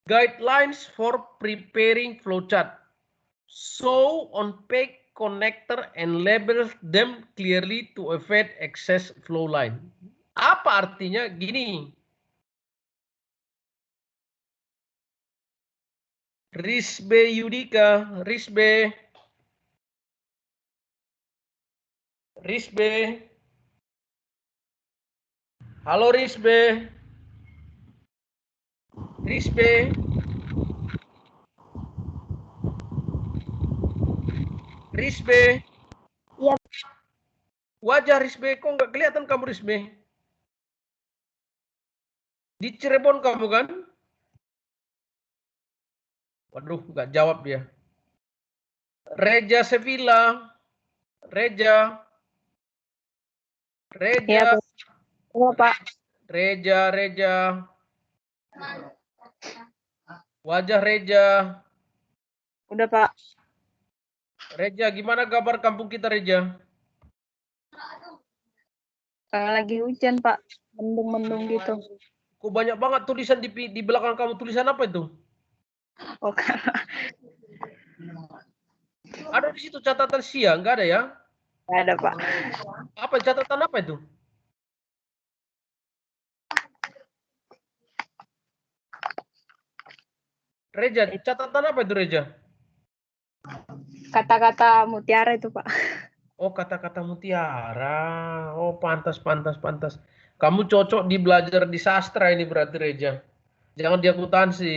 Guidelines for preparing flowchart. Show on page connector and label them clearly to avoid excess flow line. Apa artinya? Gini. Risbe Yudika, Risbe. Halo Risbe. Risbe. Iya. Wajah Risbe, kok nggak kelihatan kamu Risbe? Di Cirebon kamu kan? Waduh, nggak jawab dia. Reja Sevilla. Reja. Iya, Pak. Reja. Wajah Reja. Udah, Pak. Reja, gimana kabar kampung kita, Reja? Lagi hujan, Pak. Mendung-mendung gitu. Kok banyak banget tulisan di belakang kamu, tulisan apa itu? Oh, Ada di situ catatan siang, enggak ada ya? nggak ada, Pak. Apa catatan apa itu? Reja, catatan apa itu Reja? Kata-kata mutiara itu, Pak. Oh, kata-kata mutiara. Oh, pantas. Kamu cocok belajar di sastra ini berarti Reja. Jangan di akuntansi.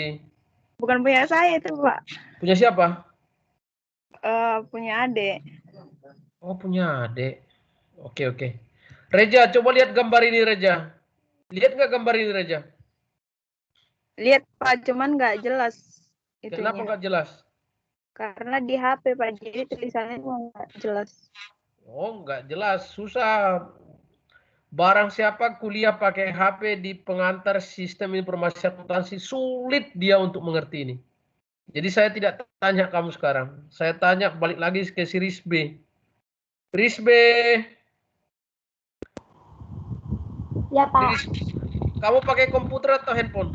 Bukan punya saya itu, Pak. Punya siapa? Punya adik. Oh, punya adik. Oke, oke. Reja, coba lihat gambar ini, Reja. Lihat nggak gambar ini, Reja? Lihat Pak, cuman nggak jelas Kenapa itunya. nggak jelas? Karena di HP Pak, jadi tulisannya nggak jelas. Oh, nggak jelas. Susah. Barang siapa kuliah pakai HP di pengantar sistem informasi akuntansi, sulit dia untuk mengerti ini. Jadi saya tidak tanya kamu sekarang. Saya tanya balik lagi ke si Risbe. Risbe, Ya Pak, kamu pakai komputer atau handphone?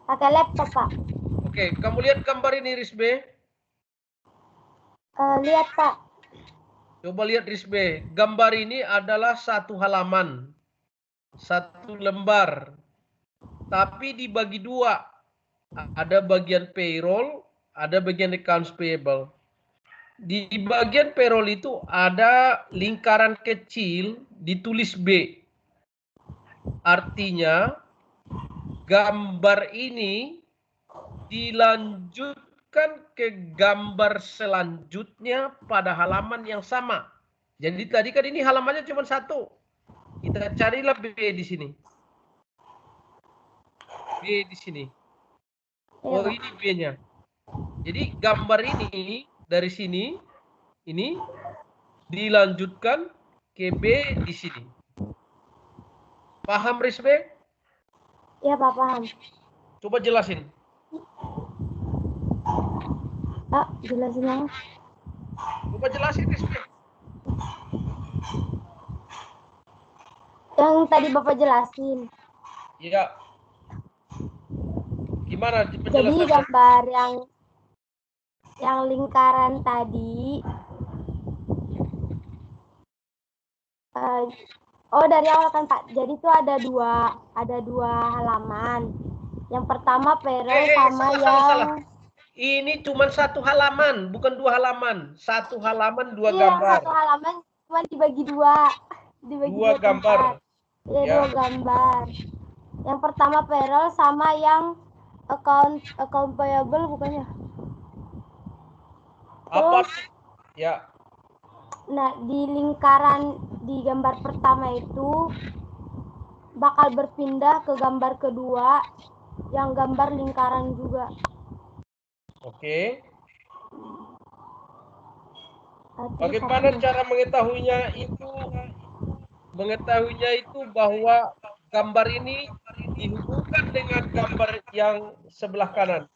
pakai laptop Pak. Oke, kamu lihat gambar ini, Risbe. Lihat Pak. Coba lihat, Risbe. Gambar ini adalah satu halaman, satu lembar, tapi dibagi dua. Ada bagian payroll, ada bagian accounts payable. Di bagian payroll itu ada lingkaran kecil ditulis B. Artinya gambar ini dilanjutkan ke gambar selanjutnya pada halaman yang sama. Jadi tadi kan ini halamannya cuma satu. Kita carilah B di sini. B di sini. Oh, ini B-nya. Jadi gambar ini dari sini, ini dilanjutkan ke B di sini. Paham, Risbe? Ya Pak, paham. Coba jelasin. Pak, jelasin yang. Coba jelasin, Risbe. Yang tadi Bapak jelasin. Iya. Gimana Jadi penjelasannya? gambar yang lingkaran tadi. Dari awal kan Pak. Jadi itu ada dua halaman. Yang pertama payroll sama salah. Ini cuma satu halaman, bukan dua halaman. Satu halaman, dua gambar. Satu halaman cuma dibagi dua. Dibagi Dua gambar. Ya, dua gambar. Yang pertama payroll sama yang account payable bukannya? Apa? Ya. Nah, di lingkaran di gambar pertama itu bakal berpindah ke gambar kedua yang gambar lingkaran juga. Oke. Bagaimana cara mengetahuinya itu? Mengetahuinya itu bahwa gambar ini dihubungkan dengan gambar yang sebelah kanan.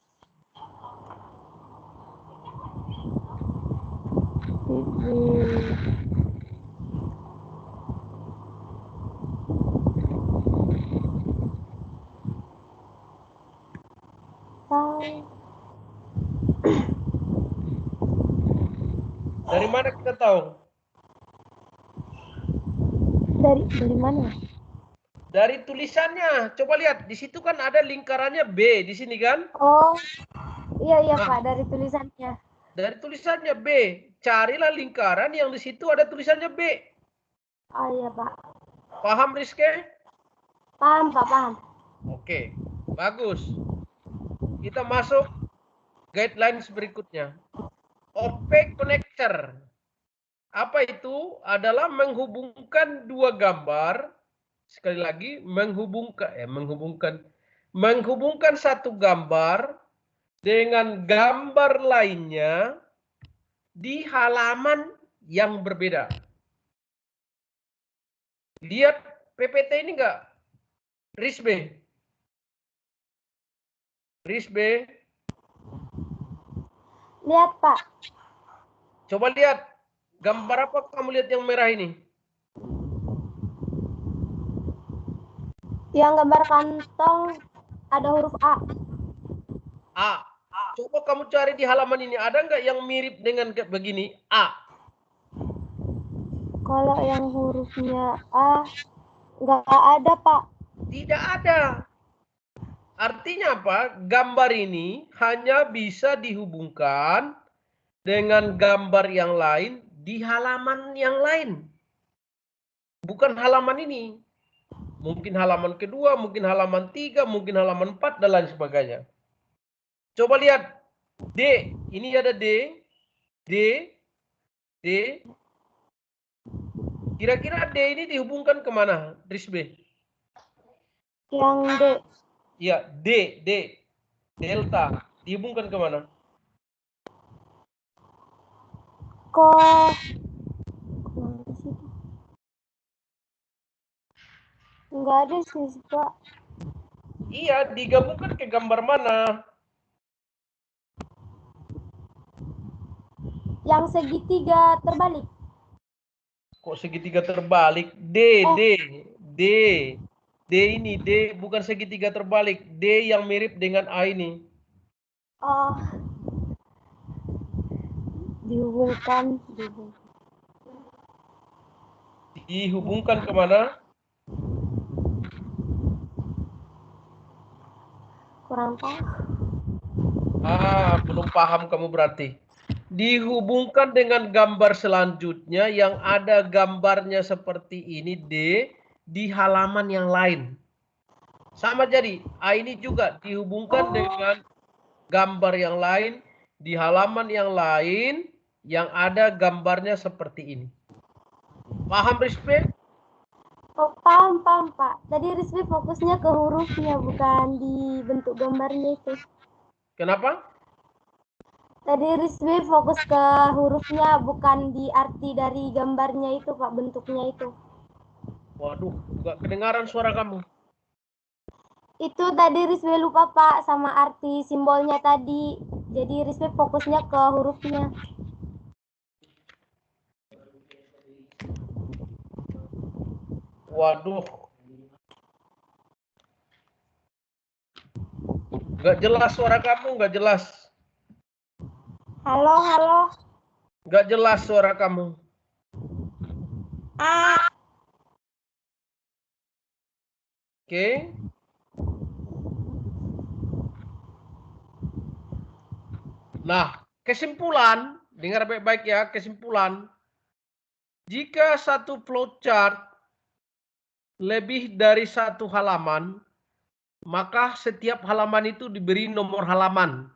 Dari mana kita tahu? Dari mana? Dari tulisannya. Coba lihat, di situ kan ada lingkarannya B di sini kan? Oh, iya Pak, dari tulisannya. Dari tulisannya B, carilah lingkaran yang di situ ada tulisannya B. Oh iya Pak. Paham, Rizke? Paham Pak, paham. Oke, bagus. Kita masuk guidelines berikutnya. OP connector. Apa itu? Adalah menghubungkan dua gambar. Sekali lagi, menghubungkan satu gambar dengan gambar lainnya di halaman yang berbeda. Lihat PPT ini enggak? Risbe. Lihat Pak. Coba lihat. Gambar apa kamu lihat yang merah ini? Yang gambar kantong ada huruf A. A. Coba kamu cari di halaman ini. Ada nggak yang mirip dengan begini? A. Kalau yang hurufnya A, nggak ada Pak. Tidak ada. Artinya apa? Gambar ini hanya bisa dihubungkan dengan gambar yang lain di halaman yang lain. Bukan halaman ini. Mungkin halaman kedua, mungkin halaman 3, mungkin halaman 4, dan lain sebagainya. Coba lihat. D. Ini ada D. D. Kira-kira D ini dihubungkan kemana, Rizbe? Yang D. Ya, D. Delta. Dihubungkan kemana? Enggak ada sih, Pak. Iya, digabungkan ke gambar mana? Yang segitiga terbalik. Kok segitiga terbalik? D ini, D bukan segitiga terbalik. D yang mirip dengan A ini. Oh. Dihubungkan. Dihubungkan kemana? Kurang tahu. Belum paham kamu berarti. Dihubungkan dengan gambar selanjutnya yang ada gambarnya seperti ini D di halaman yang lain. Sama jadi, A ini juga dihubungkan dengan gambar yang lain di halaman yang lain yang ada gambarnya seperti ini. Paham, Rizbe? Oh, paham, Pak. Tadi Rizvi fokusnya ke hurufnya, bukan di bentuk gambarnya itu. Kenapa? Tadi Rizvi fokus ke hurufnya, bukan di arti dari gambarnya itu, Pak, bentuknya itu. Waduh, nggak kedengaran suara kamu. Itu tadi Rizvi lupa, Pak, sama arti simbolnya tadi. Jadi Rizvi fokusnya ke hurufnya. Waduh. Nggak jelas suara kamu, nggak jelas. Halo. Nggak jelas suara kamu. Oke. Nah, kesimpulan, dengar baik-baik ya, kesimpulan. Jika satu flowchart lebih dari satu halaman, maka setiap halaman itu diberi nomor halaman.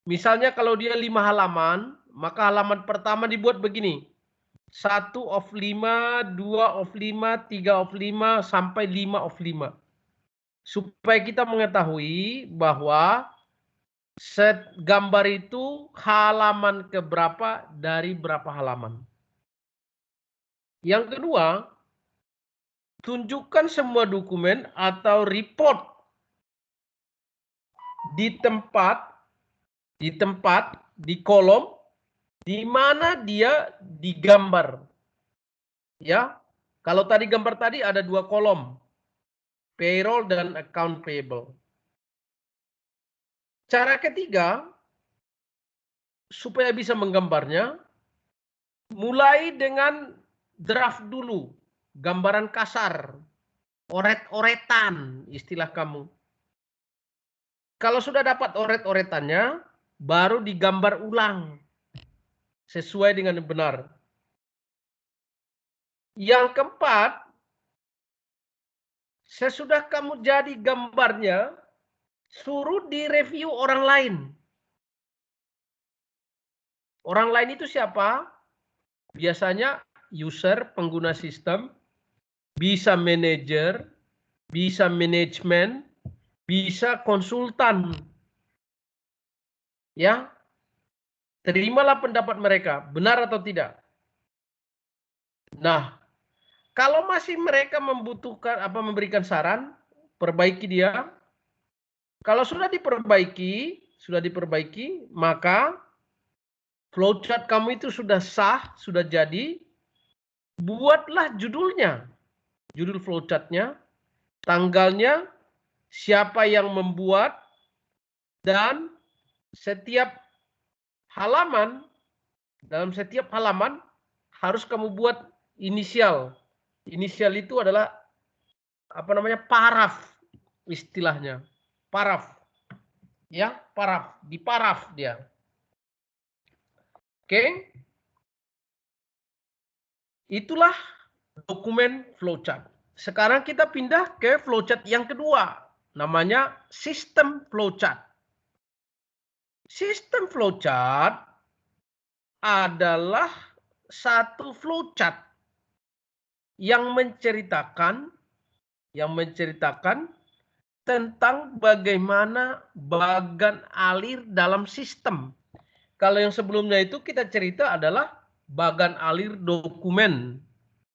Misalnya kalau dia 5 halaman, maka halaman pertama dibuat begini. 1 of 5, 2 of 5, 3 of 5, sampai 5 of 5. Supaya kita mengetahui bahwa set gambar itu halaman keberapa dari berapa halaman. Yang kedua, tunjukkan semua dokumen atau report di kolom di mana dia digambar. Ya. Kalau tadi gambar tadi ada 2 kolom. Payroll dan account payable. Cara ketiga, supaya bisa menggambarnya, mulai dengan draft dulu, gambaran kasar, oret-oretan istilah kamu. Kalau sudah dapat oret-oretannya, baru digambar ulang sesuai dengan yang benar. Yang keempat, sesudah kamu jadi gambarnya, suruh direview orang lain. Orang lain itu siapa? Biasanya user, pengguna sistem, bisa manajer, bisa manajemen, bisa konsultan. Ya. Terimalah pendapat mereka, benar atau tidak. Nah, kalau masih mereka membutuhkan memberikan saran, perbaiki dia. Kalau sudah diperbaiki, maka flowchart kamu itu sudah sah, sudah jadi. Buatlah judulnya. Judul flowchartnya, tanggalnya, siapa yang membuat, dan setiap halaman, dalam setiap halaman harus kamu buat inisial. Inisial itu adalah paraf istilahnya. Paraf. Ya, paraf, di paraf dia. Oke. Itulah dokumen flowchart. Sekarang kita pindah ke flowchart yang kedua. Namanya sistem flowchart. Sistem flowchart adalah satu flowchart yang menceritakan tentang bagaimana bagan alir dalam sistem. Kalau yang sebelumnya itu kita cerita adalah bagan alir dokumen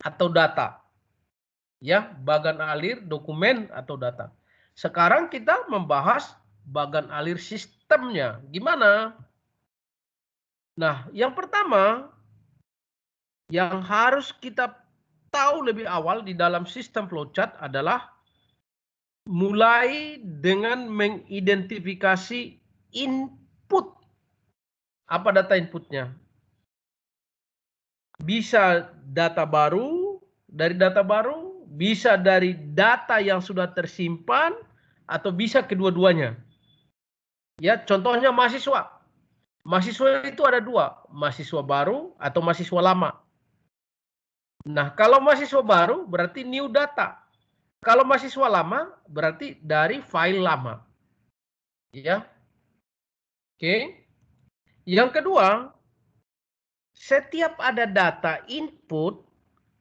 atau data. Ya, bagan alir dokumen atau data. Sekarang kita membahas bagan alir sistemnya. Gimana? Nah, yang pertama yang harus kita tahu lebih awal di dalam sistem flowchart adalah mulai dengan mengidentifikasi input. Apa data inputnya? Bisa data baru, dari data baru, bisa dari data yang sudah tersimpan, atau bisa kedua-duanya. Ya, contohnya mahasiswa. Mahasiswa itu ada dua, mahasiswa baru atau mahasiswa lama. Nah, kalau mahasiswa baru berarti new data. Kalau mahasiswa lama berarti dari file lama. Ya. Oke. Yang kedua, setiap ada data input,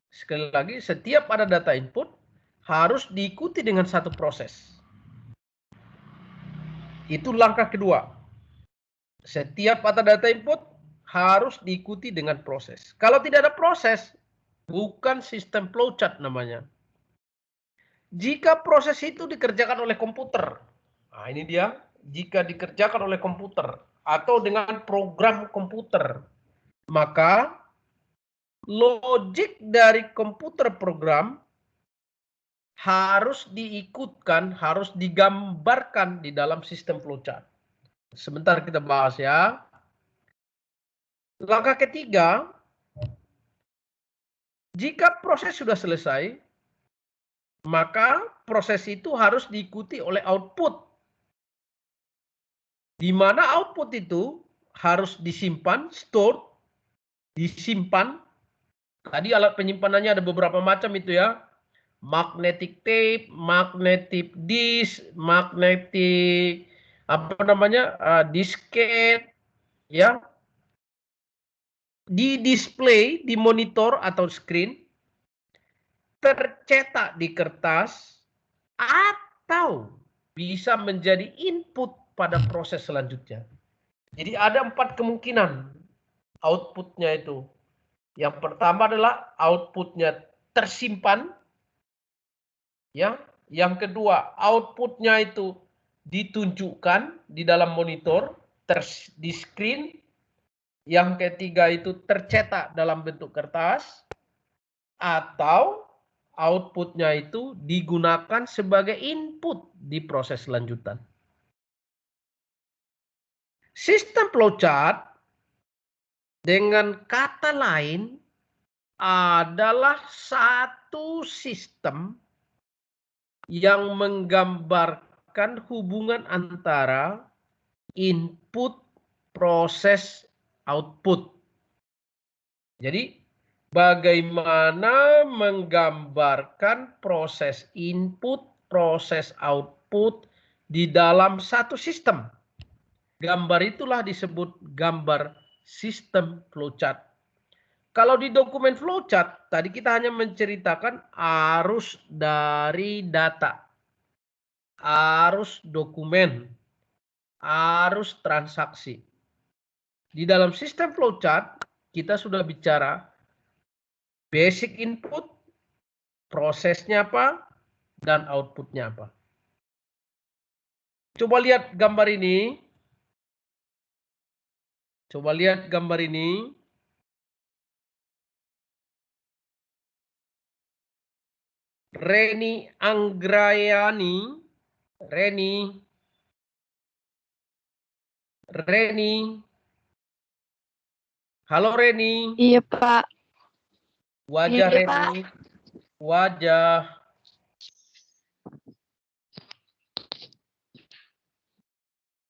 sekali lagi setiap ada data input harus diikuti dengan satu proses. Itu langkah kedua. Setiap ada data input harus diikuti dengan proses. Kalau tidak ada proses, bukan sistem flowchart namanya. Jika proses itu dikerjakan oleh komputer, nah ini dia, jika dikerjakan oleh komputer atau dengan program komputer, maka logik dari komputer program harus diikutkan, harus digambarkan di dalam sistem flowchart. Sebentar kita bahas ya. Langkah ketiga, jika proses sudah selesai, maka proses itu harus diikuti oleh output. Di mana output itu harus disimpan, stored, disimpan. Tadi alat penyimpanannya ada beberapa macam itu ya. Magnetic tape, magnetic disk, magnetic disket, ya. Di display di monitor atau screen, tercetak di kertas, atau bisa menjadi input pada proses selanjutnya. Jadi ada 4 kemungkinan outputnya itu. Yang pertama adalah outputnya tersimpan, ya. Yang kedua, outputnya itu ditunjukkan di dalam monitor, di screen. Yang ketiga itu tercetak dalam bentuk kertas, atau outputnya itu digunakan sebagai input di proses lanjutan. Sistem flowchart dengan kata lain adalah satu sistem yang menggambarkan hubungan antara input, proses, output. Jadi bagaimana menggambarkan proses input, proses output di dalam satu sistem. Gambar itulah disebut gambar sistem flowchart. Kalau di dokumen flowchart, tadi kita hanya menceritakan arus dari data, arus dokumen, arus transaksi. Di dalam sistem flowchart, kita sudah bicara basic input, prosesnya apa, dan outputnya apa. Coba lihat gambar ini. Coba lihat gambar ini. Reni Anggrayani. Reni. Halo Reni. Iya, Pak. Wajah Iya, Reni. Wajah.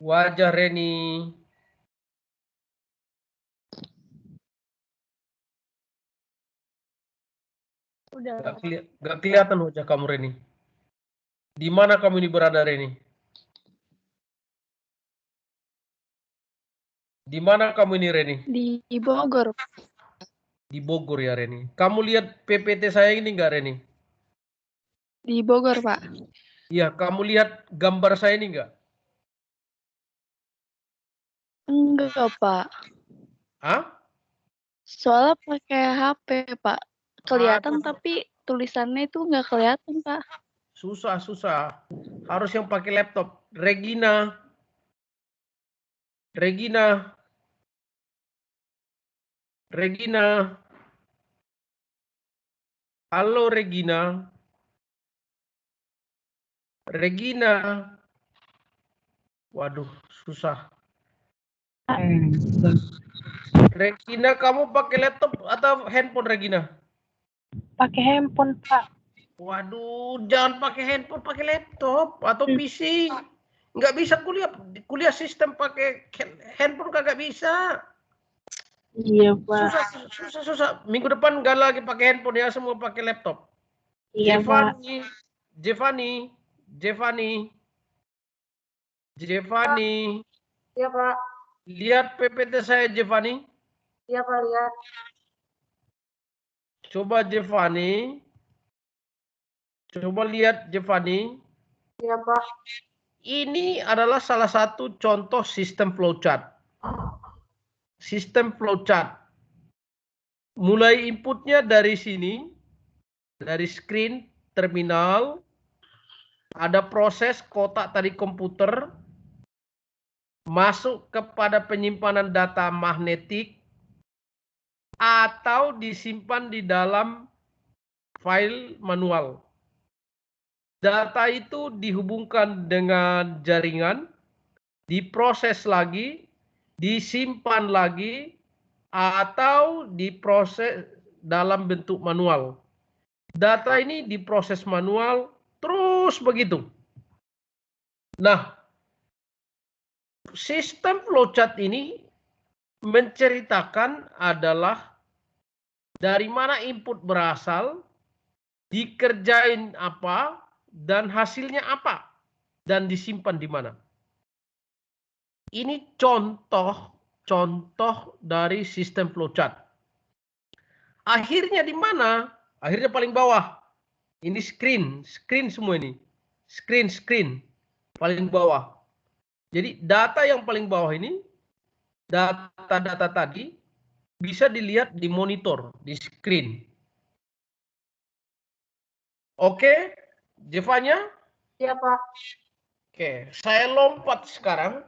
Wajah Reni. Udah. Gak kelihatan wajah kamu Reni. Di mana kamu ini berada Reni? Di mana kamu ini Reni? Di Bogor. Di Bogor ya Reni. Kamu lihat PPT saya ini enggak Reni? Di Bogor, Pak. Iya, kamu lihat gambar saya ini enggak? Enggak, Pak. Hah? Soalnya pakai HP, Pak. Kelihatan Aduh, tapi tulisannya itu nggak kelihatan, Pak. susah. Harus yang pakai laptop. Regina. Regina. Halo Regina. Waduh, susah. Regina, kamu pakai laptop atau handphone Regina? Pakai handphone, Pak. Waduh, jangan pakai handphone, pakai laptop atau PC. Nggak bisa kuliah sistem pakai handphone kagak bisa. Iya, Pak. Susah. Minggu depan nggak lagi pakai handphone ya, semua pakai laptop. Iya, Pak. Jevani. Iya, Pak. Lihat PPT saya Jevani. Iya, Pak, lihat. Coba Jevani. Coba lihat Jevani. Iya, Pak. Ini adalah salah satu contoh sistem flowchart. Sistem flowchart. Mulai inputnya dari sini, dari screen terminal, ada proses kotak tadi komputer, masuk kepada penyimpanan data magnetik, atau disimpan di dalam file manual. Data itu dihubungkan dengan jaringan, diproses lagi, disimpan lagi, atau diproses dalam bentuk manual. Data ini diproses manual, terus begitu. Nah, sistem flowchart ini menceritakan adalah dari mana input berasal, dikerjain apa, dan hasilnya apa, dan disimpan di mana. Ini contoh dari sistem flowchart. Akhirnya di mana? Akhirnya paling bawah. Ini screen semua ini. Screen paling bawah. Jadi data yang paling bawah ini, data-data tadi bisa dilihat di monitor, di screen. Oke, Jevanya? Iya, Pak. Oke, saya lompat sekarang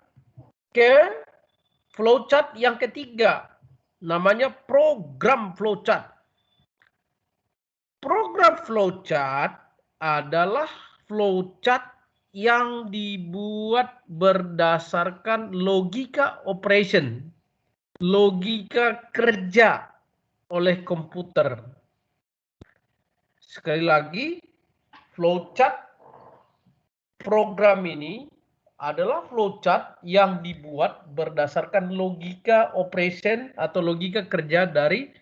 ke flowchart yang ketiga. Namanya program flowchart. Program flowchart adalah flowchart yang dibuat berdasarkan logika operation, logika kerja oleh komputer. Sekali lagi, flowchart program ini adalah flowchart yang dibuat berdasarkan logika operation atau logika kerja dari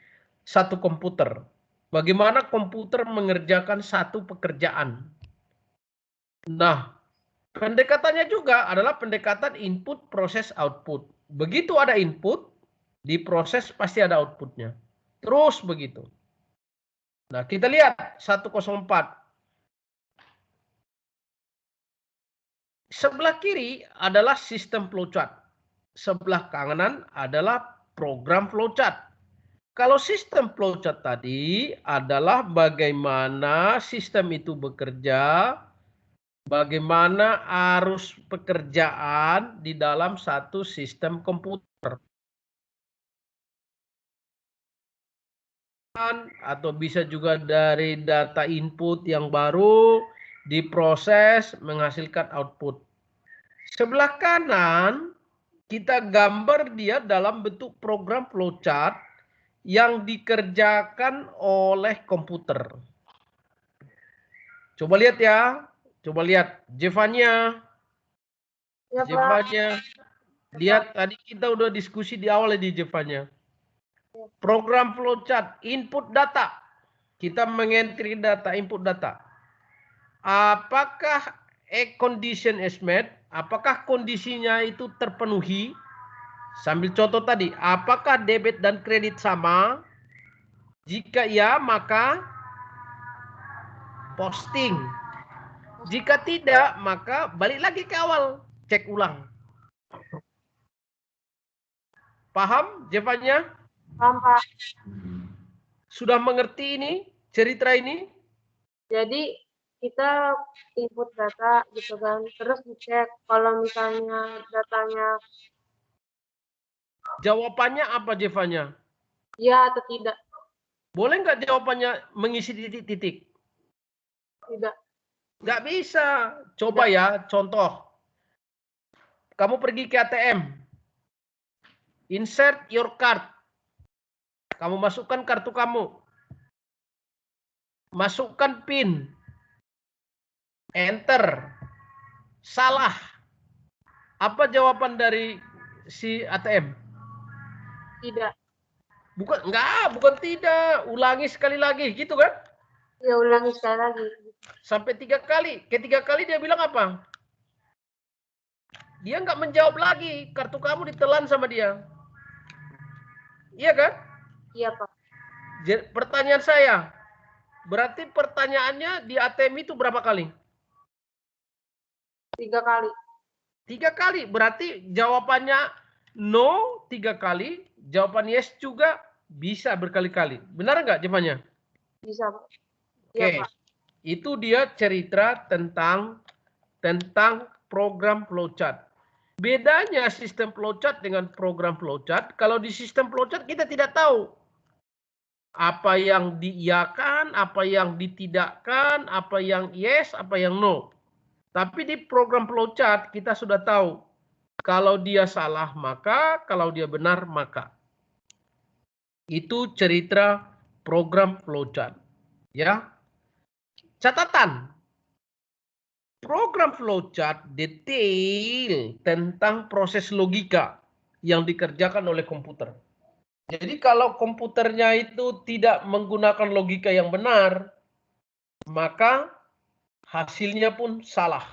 satu komputer. Bagaimana komputer mengerjakan satu pekerjaan. Nah, pendekatannya juga adalah pendekatan input, proses, output. Begitu ada input, diproses pasti ada outputnya. Terus begitu. Nah, kita lihat 104. Sebelah kiri adalah sistem flowchart. Sebelah kanan adalah program flowchart. Kalau sistem flowchart tadi adalah bagaimana sistem itu bekerja, bagaimana arus pekerjaan di dalam satu sistem komputer. Atau bisa juga dari data input yang baru diproses menghasilkan output. Sebelah kanan kita gambar dia dalam bentuk program flowchart yang dikerjakan oleh komputer. Coba lihat ya. Coba lihat Jevanya. Iya, Pak. Jevanya. Lihat tadi kita udah diskusi di awal di Jevanya. Program flowchart, input data. Kita mengentry data, input data. Apakah condition is met? Apakah kondisinya itu terpenuhi? Sambil contoh tadi, apakah debit dan kredit sama? Jika ya, maka posting. Jika tidak, maka balik lagi ke awal, cek ulang. Paham jawabannya? Paham, Pak. Sudah mengerti ini, cerita ini? Jadi kita input data gitu kan, terus dicek kalau misalnya datanya Jawabannya apa, Jevanya? ya atau tidak. Boleh nggak jawabannya mengisi titik-titik? Tidak. Nggak bisa. Coba ya, contoh. Kamu pergi ke ATM. Insert your card. Kamu masukkan kartu kamu. Masukkan PIN. Enter. Salah. Apa jawaban dari si ATM? Tidak. Bukan tidak. Ulangi sekali lagi, gitu kan? Ya ulangi sekali lagi. Sampai 3 kali. Ketiga kali dia bilang apa? Dia nggak menjawab lagi. Kartu kamu ditelan sama dia. Iya kan? Iya, Pak. Pertanyaan saya, berarti pertanyaannya di ATM itu berapa kali? 3 kali. 3 kali, berarti jawabannya no 3 kali, jawaban yes juga bisa berkali-kali. Benar nggak jawabannya? Bisa, Pak. Oke, Iya, Pak. itu dia cerita tentang program flowchart. Bedanya sistem flowchart dengan program flowchart, kalau di sistem flowchart kita tidak tahu apa yang diiyakan, apa yang ditidakkan, apa yang yes, apa yang no. Tapi di program flowchart kita sudah tahu kalau dia salah maka, kalau dia benar maka. Itu cerita program flowchart. Ya. Catatan. Program flowchart detail tentang proses logika yang dikerjakan oleh komputer. Jadi kalau komputernya itu tidak menggunakan logika yang benar, maka hasilnya pun salah.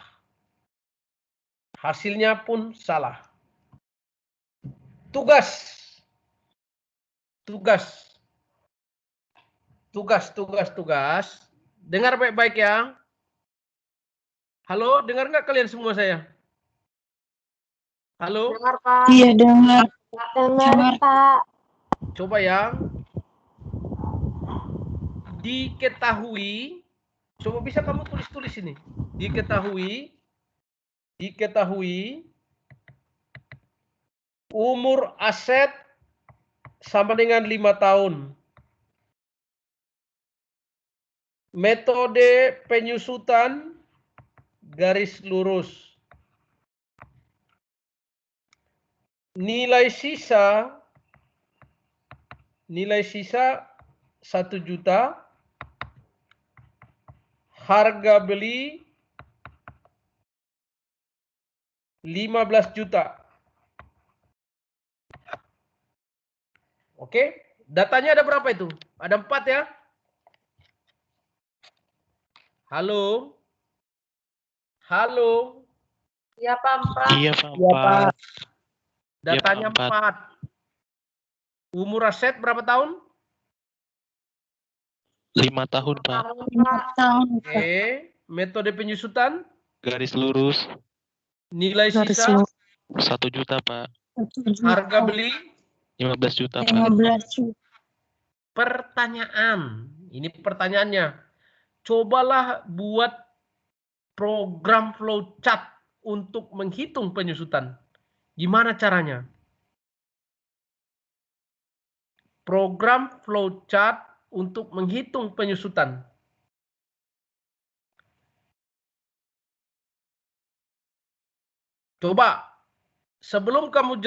Hasilnya pun salah. Tugas. Dengar baik-baik ya. Halo, dengar nggak kalian semua saya? Halo? Dengar, Pak. Iya, dengar. Dengar, Pak. Coba ya. Diketahui, coba bisa kamu tulis-tulis ini. Diketahui umur aset sama dengan 5 tahun. Metode penyusutan garis lurus. Nilai sisa 1 juta. Harga beli 15 juta. Oke, datanya ada berapa itu? Ada 4 ya? Halo? Halo? Iya, Pak. Iya, Pak. Datanya 4. Umur aset berapa tahun? 5 tahun, Pak. 5 tahun. Oke, metode penyusutan? Garis lurus. Nilai sisa? 1 juta, Pak. Harga beli? 15 juta, Pak. 15 juta. Pertanyaan. Ini pertanyaannya. Cobalah buat program flowchart untuk menghitung penyusutan. Gimana caranya? Program flowchart untuk menghitung penyusutan. Coba sebelum kamu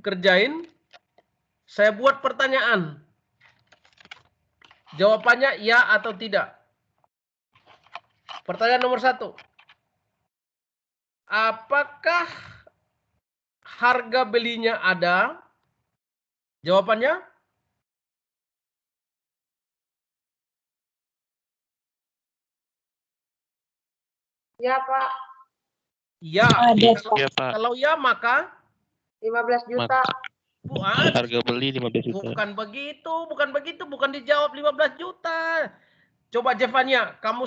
kerjain, saya buat pertanyaan. Jawabannya ya atau tidak. Pertanyaan nomor 1. Apakah harga belinya ada? Jawabannya? Iya, Pak. Ya. Ada, Iya, Pak. Kalau ya maka 15 juta. Harga beli 15 juta. Bukan begitu, bukan dijawab 15 juta. Coba Jevania, kamu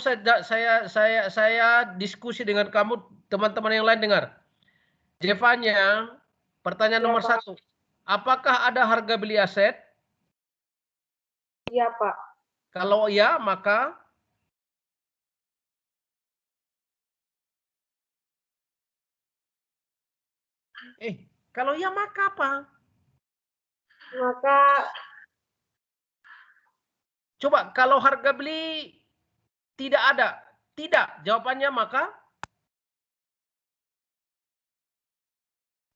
saya diskusi dengan kamu, teman-teman yang lain dengar. Jevania, pertanyaan nomor 1. Apakah ada harga beli aset? Iya, Pak. Kalau iya, maka kalau iya maka apa? Maka Coba kalau harga beli tidak ada. Tidak, jawabannya maka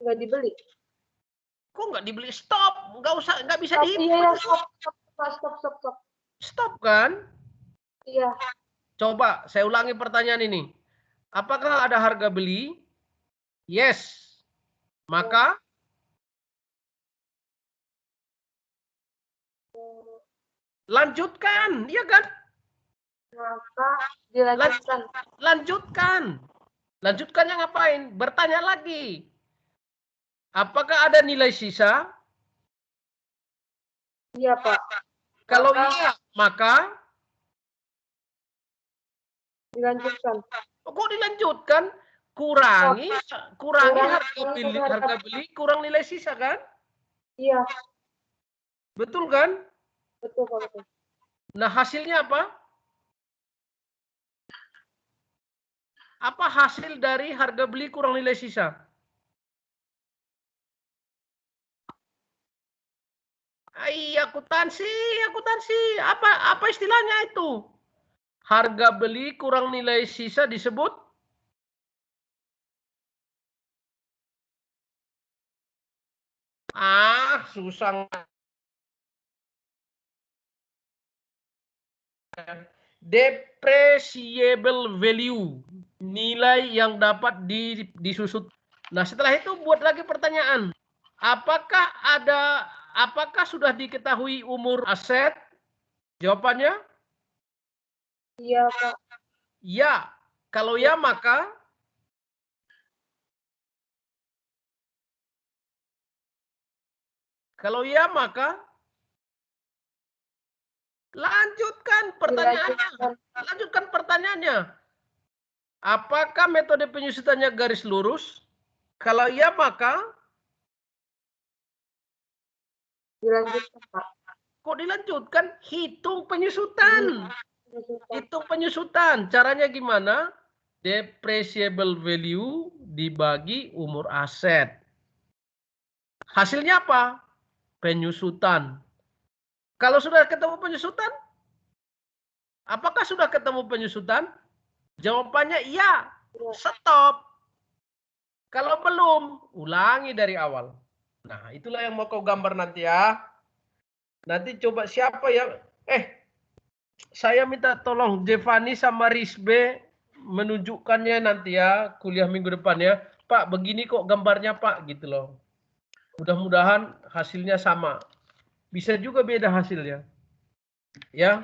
nggak dibeli. kok nggak dibeli? Stop, nggak bisa Stop, dihitung. iya, stop. Stop kan? Iya. Coba saya ulangi pertanyaan ini. Apakah ada harga beli? Yes. Maka lanjutkan, iya kan? Maka dilanjutkan. Lanjutkan. Lanjutkannya ngapain? Bertanya lagi. Apakah ada nilai sisa? Iya, Pak. Kalau iya, maka dilanjutkan. Kok dilanjutkan? Kurangi harga beli, kurang nilai sisa kan? Iya. Betul kan? Betul, Pak. Betul. Nah, hasilnya apa? Apa hasil dari harga beli kurang nilai sisa? Akuntansi. Apa istilahnya itu? Harga beli kurang nilai sisa disebut susah. Depreciable value, nilai yang dapat disusut. Nah, setelah itu buat lagi pertanyaan. Apakah sudah diketahui umur aset? Jawabannya? Iya, Pak. Ya. Kalau ya, maka lanjutkan pertanyaannya. Apakah metode penyusutannya garis lurus? Kalau iya, maka dilanjutkan, Pak. Kok dilanjutkan? Hitung penyusutan. Caranya gimana? Depreciable value dibagi umur aset. Hasilnya apa? Penyusutan. Kalau sudah ketemu penyusutan, apakah sudah ketemu penyusutan? Jawabannya iya. Stop. Kalau belum, ulangi dari awal. Nah, itulah yang mau kau gambar nanti ya. Nanti coba siapa yang saya minta tolong Jevani sama Risbe menunjukkannya nanti ya kuliah minggu depan ya. Pak, begini kok gambarnya Pak gitu loh. Mudah-mudahan hasilnya sama. Bisa juga beda hasilnya. Ya.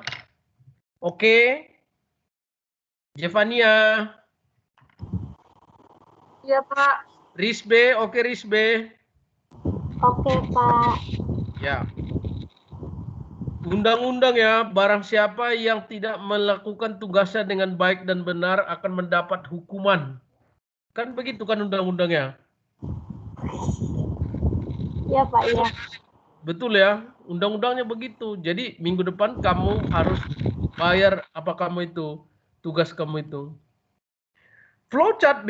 Oke. Jevania. Iya, Pak. Risbe, oke Risbe. Oke, Pak. Ya. Undang-undang ya, barang siapa yang tidak melakukan tugasnya dengan baik dan benar akan mendapat hukuman. Kan begitu kan undang-undangnya? Iya, Pak, iya. Betul ya, undang-undangnya begitu. Jadi minggu depan kamu harus bayar apa kamu itu, tugas kamu itu. Flowchart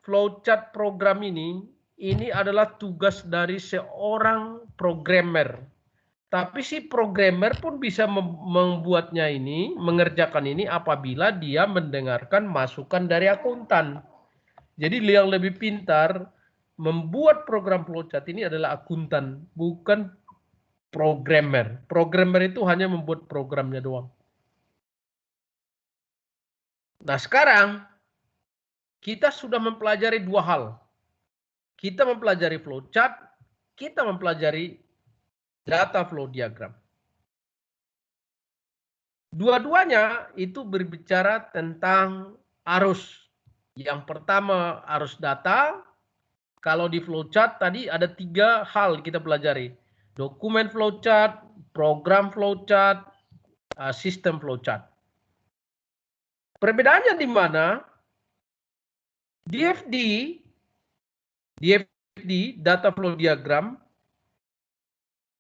flowchart program ini adalah tugas dari seorang programmer. Tapi si programmer pun bisa membuatnya mengerjakan ini apabila dia mendengarkan masukan dari akuntan. Jadi yang lebih pintar membuat program flowchart ini adalah akuntan, bukan programmer. Programmer itu hanya membuat programnya doang. Nah, sekarang kita sudah mempelajari dua hal. Kita mempelajari flowchart, kita mempelajari data flow diagram. Dua-duanya itu berbicara tentang arus. Yang pertama arus data, Kalau di flowchart tadi ada 3 hal kita pelajari. Dokumen flowchart, program flowchart, sistem flowchart. Perbedaannya di mana? DFD, data flow diagram,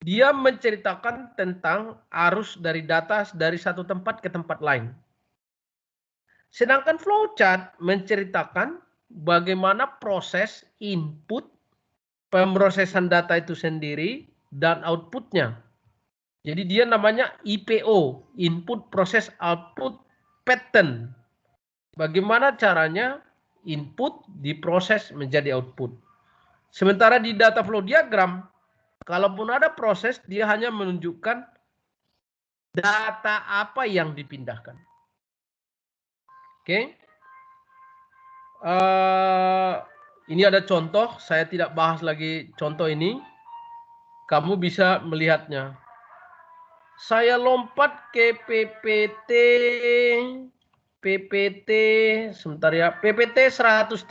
dia menceritakan tentang arus dari data dari satu tempat ke tempat lain. Sedangkan flowchart menceritakan bagaimana proses input, pemrosesan data itu sendiri, dan outputnya. Jadi dia namanya IPO, Input Process Output Pattern. Bagaimana caranya input diproses menjadi output. Sementara di data flow diagram, kalaupun ada proses, dia hanya menunjukkan data apa yang dipindahkan. Oke. Ini ada contoh, saya tidak bahas lagi contoh ini. Kamu bisa melihatnya. Saya lompat ke PPT sebentar ya, PPT 113.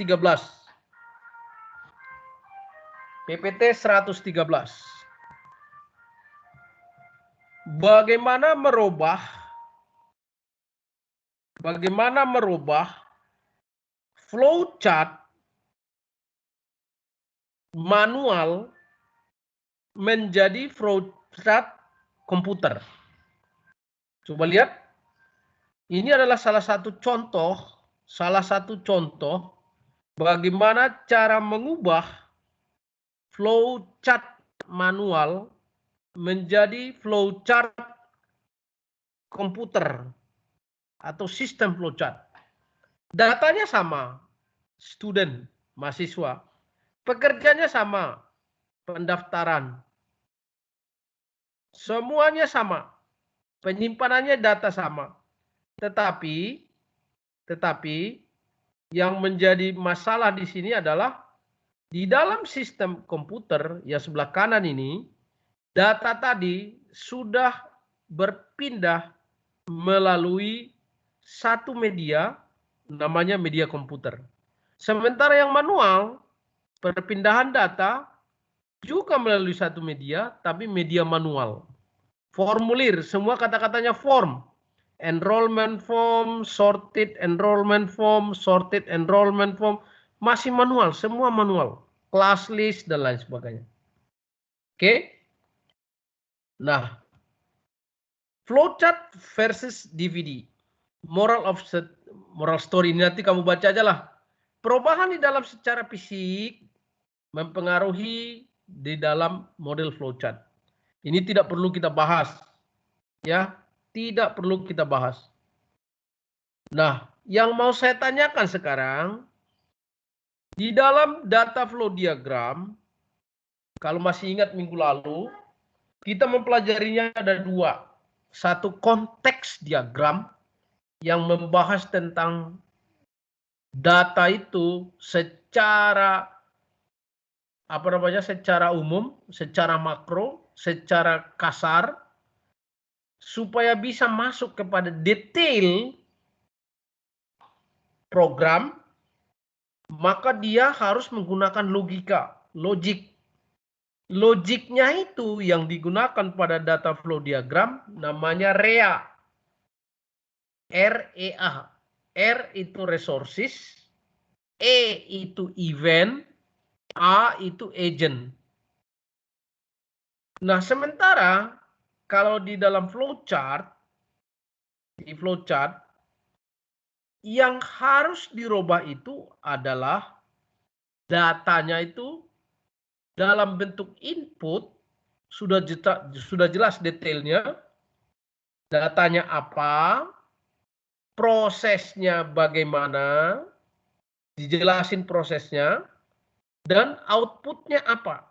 PPT 113. Bagaimana merubah flowchart manual menjadi flowchart komputer. Coba lihat. Ini adalah salah satu contoh bagaimana cara mengubah flowchart manual menjadi flowchart komputer atau sistem flowchart. Datanya sama, student, mahasiswa. Pekerjanya sama, pendaftaran. Semuanya sama. Penyimpanannya data sama. Tetapi yang menjadi masalah di sini adalah di dalam sistem komputer yang sebelah kanan ini, data tadi sudah berpindah melalui satu media, namanya media komputer. Sementara yang manual, perpindahan data juga melalui satu media, tapi media manual. Formulir, semua kata-katanya form. Enrollment form, sorted enrollment form, masih manual, semua manual. Class list dan lain sebagainya. Oke. Nah, flowchart versus DVD. Moral story ini nanti kamu baca aja lah. Perubahan di dalam secara fisik mempengaruhi di dalam model flowchart. Ini tidak perlu kita bahas. Ya, tidak perlu kita bahas. Nah, yang mau saya tanyakan sekarang, di dalam data flow diagram, kalau masih ingat minggu lalu, kita mempelajarinya ada 2. Satu konteks diagram yang membahas tentang data itu secara secara umum, secara makro, secara kasar, supaya bisa masuk kepada detail program, maka dia harus menggunakan logik. Logiknya itu yang digunakan pada data flow diagram namanya REA. REA. R itu resources, E itu event, A itu agent. Nah, sementara kalau di dalam flowchart, yang harus dirubah itu adalah datanya itu dalam bentuk input, sudah jelas detailnya, datanya apa, prosesnya bagaimana, dijelasin prosesnya, dan outputnya apa.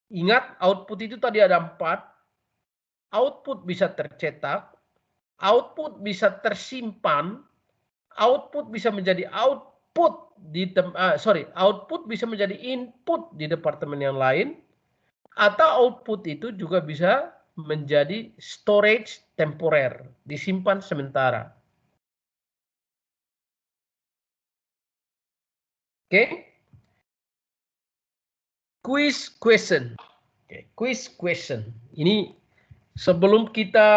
Ingat, output itu tadi ada 4. Output bisa tercetak, output bisa tersimpan, output bisa menjadi output bisa menjadi input di departemen yang lain, atau output itu juga bisa menjadi storage temporer, disimpan sementara. Oke? quiz question. Oke, quiz question. Ini sebelum kita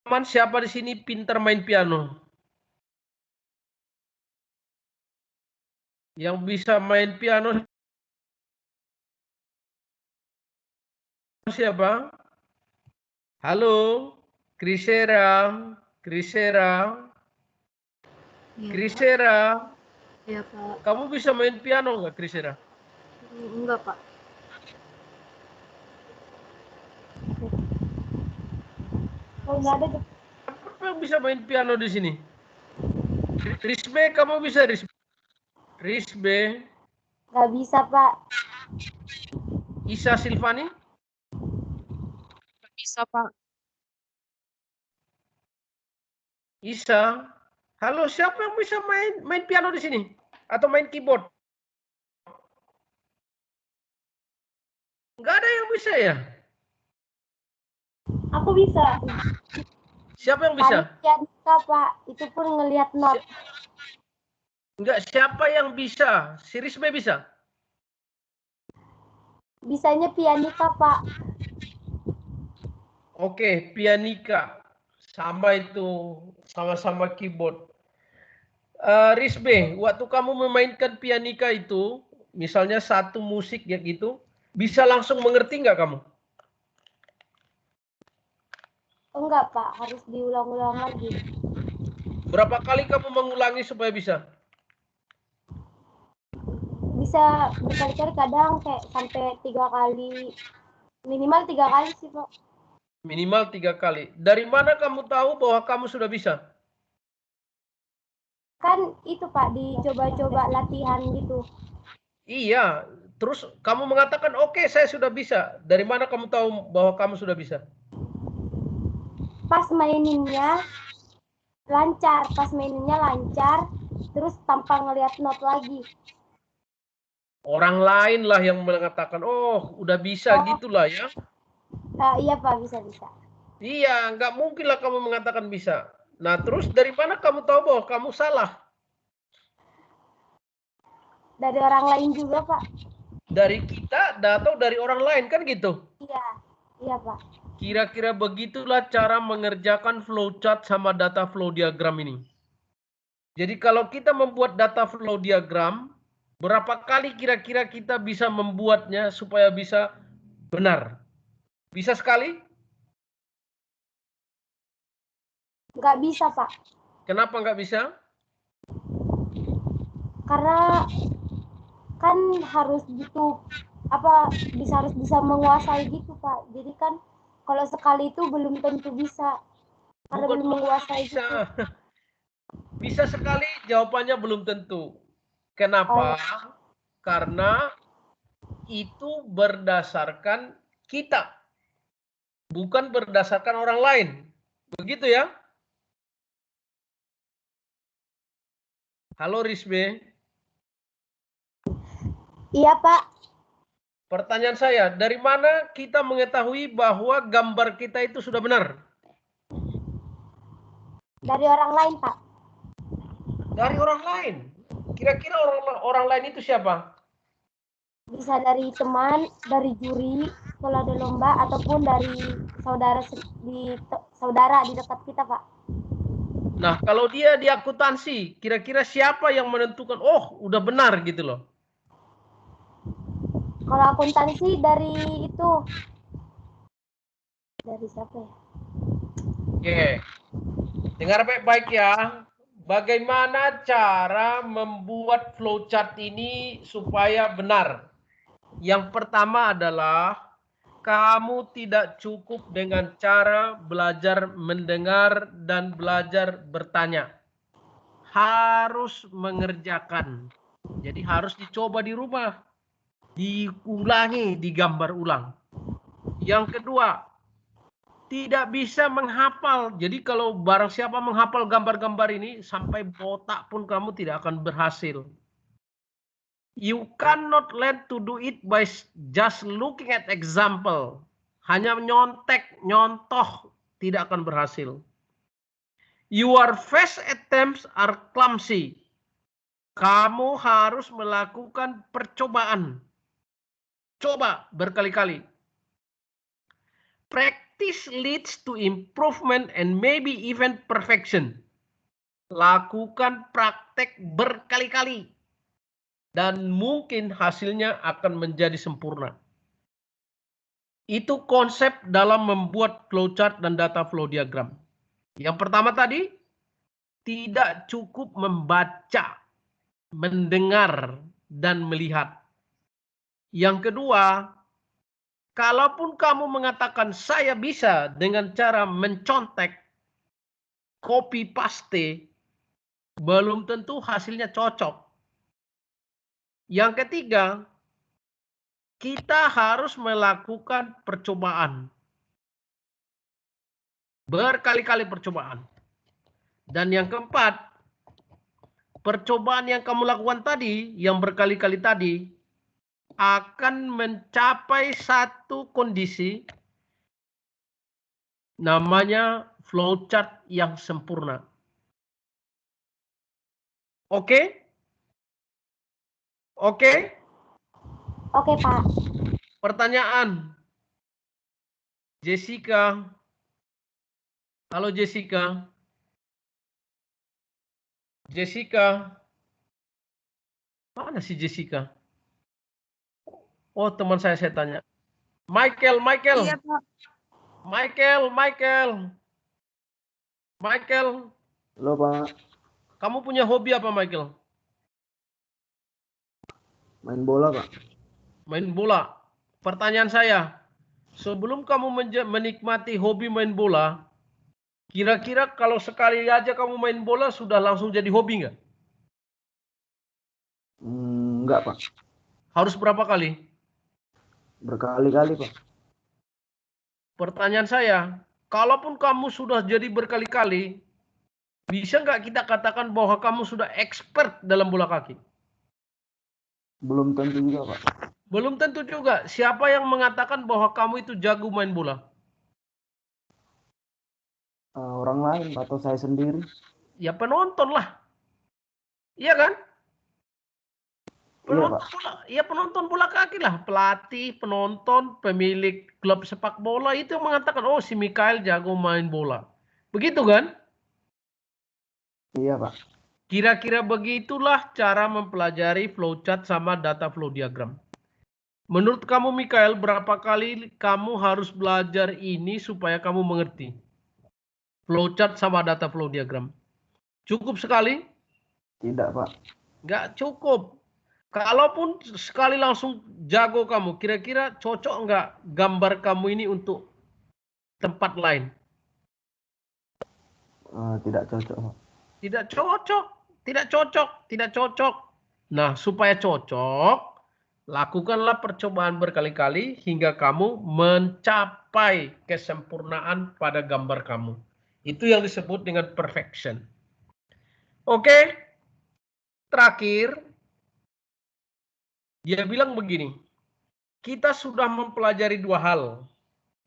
siapa di sini pintar main piano? Yang bisa main piano siapa? Halo, Krisera, Krisera, Krisera. Iya, Pak. Kamu bisa main piano nggak, Krisera? Enggak, Pak. Oh, nggak ada. Siapa yang bisa main piano di sini? Risbe, kamu bisa Risbe? Risbe, Nggak bisa, Pak. Isa Silvani? Bisa, Pak. Isa. Halo, siapa yang bisa main piano di sini? Atau main keyboard? Nggak ada yang bisa ya? Aku bisa. Siapa yang bisa? Pianika, Pak. Itu pun ngelihat not. Enggak, siapa yang bisa? Si Risbe bisa? Bisanya pianika, Pak. Oke, pianika. Sama itu, sama-sama keyboard. Risbe, waktu kamu memainkan pianika itu, misalnya satu musik ya gitu, bisa langsung mengerti nggak kamu? Enggak, Pak. Harus diulang-ulang lagi. Berapa kali kamu mengulangi supaya bisa? Bisa berkali-kali, kadang kayak sampai 3 kali. Minimal 3 kali sih, Pak. Minimal 3 kali. Dari mana kamu tahu bahwa kamu sudah bisa? Kan itu, Pak, dicoba-coba latihan gitu. Iya, terus kamu mengatakan, oke, saya sudah bisa. Dari mana kamu tahu bahwa kamu sudah bisa? Pas maininnya lancar, terus tanpa ngelihat not lagi. Orang lain lah yang mengatakan, oh, udah bisa gitulah ya. Iya, Pak, bisa. Iya, nggak mungkin lah kamu mengatakan bisa. Nah, terus dari mana kamu tahu bahwa kamu salah? Dari orang lain juga, Pak. Dari kita atau dari orang lain kan gitu? Iya, Pak. Kira-kira begitulah cara mengerjakan flowchart sama data flow diagram ini. Jadi kalau kita membuat data flow diagram, berapa kali kira-kira kita bisa membuatnya supaya bisa benar? Bisa sekali? Nggak bisa, Pak. Kenapa nggak bisa? Karena kan harus harus bisa menguasai gitu, Pak. Jadi kan kalau sekali itu belum tentu bisa. Karena Bukan belum menguasai bisa. gitu. Bisa sekali, jawabannya belum tentu. Kenapa? Karena itu berdasarkan kita, bukan berdasarkan orang lain. Begitu ya? Halo Risbe. Iya, Pak. Pertanyaan saya, dari mana kita mengetahui bahwa gambar kita itu sudah benar? Dari orang lain, Pak. Dari orang lain. Kira-kira orang lain itu siapa? Bisa dari teman, dari juri kalau ada lomba, ataupun dari saudara di dekat kita, Pak. Nah, kalau dia di akuntansi, kira-kira siapa yang menentukan, oh udah benar gitu loh? Kalau akuntansi dari siapa ya? Oke, dengar baik-baik ya. Bagaimana cara membuat flowchart ini supaya benar? Yang pertama adalah kamu tidak cukup dengan cara belajar mendengar dan belajar bertanya. Harus mengerjakan. Jadi harus dicoba di rumah. Diulangi, digambar ulang. Yang kedua, tidak bisa menghafal. Jadi kalau barang siapa menghafal gambar-gambar ini, sampai botak pun kamu tidak akan berhasil. You cannot learn to do it by just looking at example. Hanya nyontoh, tidak akan berhasil. Your first attempts are clumsy. kamu harus melakukan percobaan. Coba berkali-kali. Practice leads to improvement and maybe even perfection. Lakukan praktek berkali-kali. Dan mungkin hasilnya akan menjadi sempurna. Itu konsep dalam membuat flowchart dan data flow diagram. Yang pertama tadi, tidak cukup membaca, mendengar, dan melihat. Yang kedua, kalaupun kamu mengatakan saya bisa dengan cara mencontek, copy paste, belum tentu hasilnya cocok. Yang ketiga, kita harus melakukan percobaan. Berkali-kali percobaan. Dan yang keempat, percobaan yang kamu lakukan tadi, yang berkali-kali tadi, akan mencapai satu kondisi namanya flowchart yang sempurna. Oke? Oke? Oke, Pak. Pertanyaan. Jessica. Halo Jessica. Jessica. Mana si Jessica? Oh, teman saya tanya. Michael. Iya, Pak. Michael. Halo, Pak. Kamu punya hobi apa, Michael? Main bola, Pak. Main bola. Pertanyaan saya, sebelum kamu menikmati hobi main bola, kira-kira kalau sekali aja kamu main bola sudah langsung jadi hobi nggak? Enggak, Pak. Harus berapa kali? Berkali-kali, Pak. Pertanyaan saya, kalaupun kamu sudah jadi berkali-kali, bisa nggak kita katakan bahwa kamu sudah expert dalam bola kaki? Belum tentu juga, Pak. Belum tentu juga. Siapa yang mengatakan bahwa kamu itu jago main bola? Orang lain atau saya sendiri. Ya penonton lah. Iya kan? Iya, Pak. Penonton bola kaki lah. Pelatih, penonton, pemilik klub sepak bola itu yang mengatakan, oh si Mikael jago main bola. Begitu kan? Iya, Pak. Kira-kira begitulah cara mempelajari flowchart sama data flow diagram. Menurut kamu Mikael, berapa kali kamu harus belajar ini supaya kamu mengerti? Flowchart sama data flow diagram. Cukup sekali? Tidak, Pak. Nggak cukup. Kalaupun sekali langsung jago kamu, kira-kira cocok nggak gambar kamu ini untuk tempat lain? Tidak cocok, Pak. Tidak cocok. Nah, supaya cocok, lakukanlah percobaan berkali-kali hingga kamu mencapai kesempurnaan pada gambar kamu. Itu yang disebut dengan perfection. Oke. Terakhir, dia bilang begini, kita sudah mempelajari dua hal.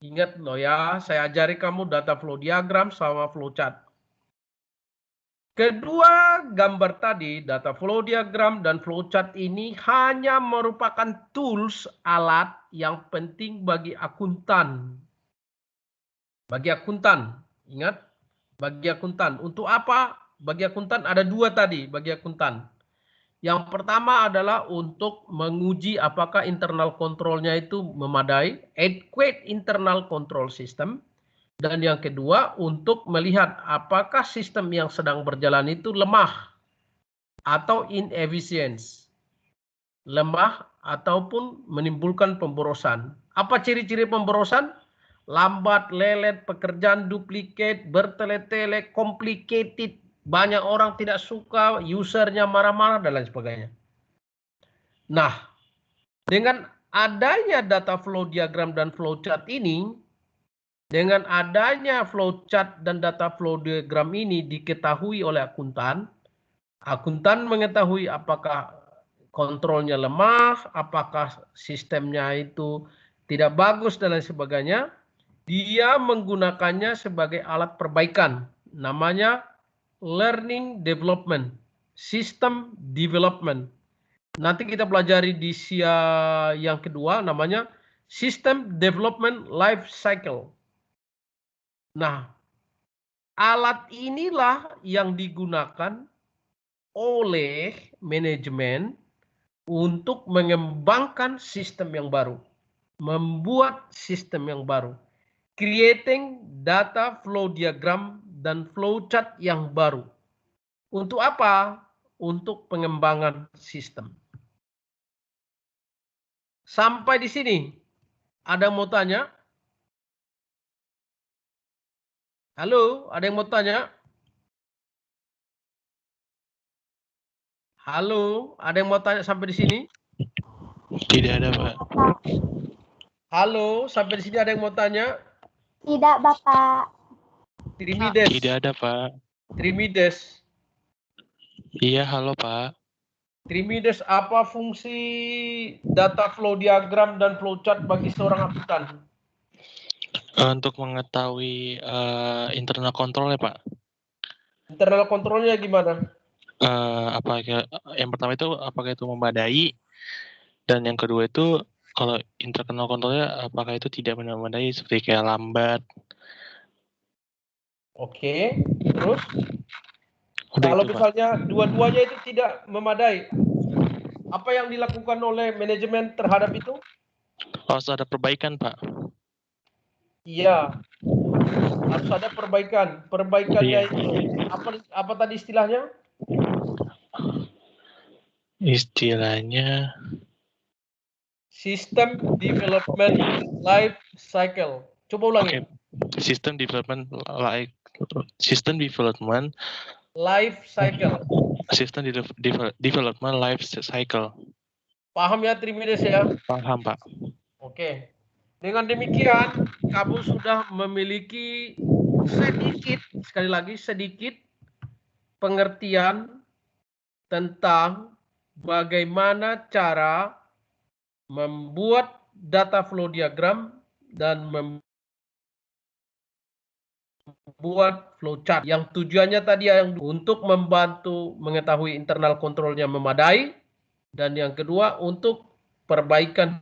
Ingat loh ya, saya ajari kamu data flow diagram sama flowchart. Kedua gambar tadi, data flow diagram dan flowchart ini hanya merupakan tools, alat yang penting bagi akuntan. Bagi akuntan, ingat, bagi akuntan. Untuk apa? Bagi akuntan ada dua tadi, bagi akuntan. Yang pertama adalah untuk menguji apakah internal kontrolnya itu memadai, adequate internal control system. Dan yang kedua untuk melihat apakah sistem yang sedang berjalan itu lemah atau inefficient. Lemah ataupun menimbulkan pemborosan. Apa ciri-ciri pemborosan? Lambat, lelet, pekerjaan duplikat, bertele-tele, complicated. Banyak orang tidak suka, usernya marah-marah dan lain sebagainya. Nah, dengan adanya data flow diagram dan flowchart ini, dengan adanya flowchart dan data flow diagram ini diketahui oleh akuntan, akuntan mengetahui apakah kontrolnya lemah, apakah sistemnya itu tidak bagus dan lain sebagainya, dia menggunakannya sebagai alat perbaikan, namanya learning development System Development. Nanti kita pelajari di SIA yang kedua, namanya System Development Life Cycle. Nah, alat inilah yang digunakan oleh manajemen untuk mengembangkan sistem yang baru, membuat sistem yang baru, creating data flow diagram dan flowchart yang baru. Untuk apa? Untuk pengembangan sistem. Sampai di sini, ada yang mau tanya? Halo, ada yang mau tanya? Halo, ada yang mau tanya sampai di sini? Tidak ada, Pak. Halo, sampai di sini ada yang mau tanya? Tidak, Bapak. Trimides. Tidak ada, Pak. Trimides. Iya, halo, Pak. Trimides, apa fungsi data flow diagram dan flowchart bagi seorang akuntan? Untuk mengetahui internal control ya, Pak. Internal kontrolnya gimana? Yang pertama itu apakah itu memadai, dan yang kedua itu kalau internal controlnya apakah itu tidak memadai seperti kayak lambat. Oke, terus? Udah Kalau itu, Pak. misalnya dua-duanya itu tidak memadai, apa yang dilakukan oleh manajemen terhadap itu? Harus ada perbaikan, Pak. Iya, harus ada perbaikan. Perbaikannya Iya. itu apa tadi istilahnya? Istilahnya System Development Life Cycle. Coba ulangi. System Development Life Life Cycle. System Development Life Cycle. Paham ya Trimides ya? Paham, Pak. Oke. Dengan demikian, kamu sudah memiliki sedikit, sekali lagi sedikit pengertian tentang bagaimana cara membuat data flow diagram dan membuat flowchart. Yang tujuannya tadi yang untuk membantu mengetahui internal kontrolnya memadai, dan yang kedua untuk perbaikan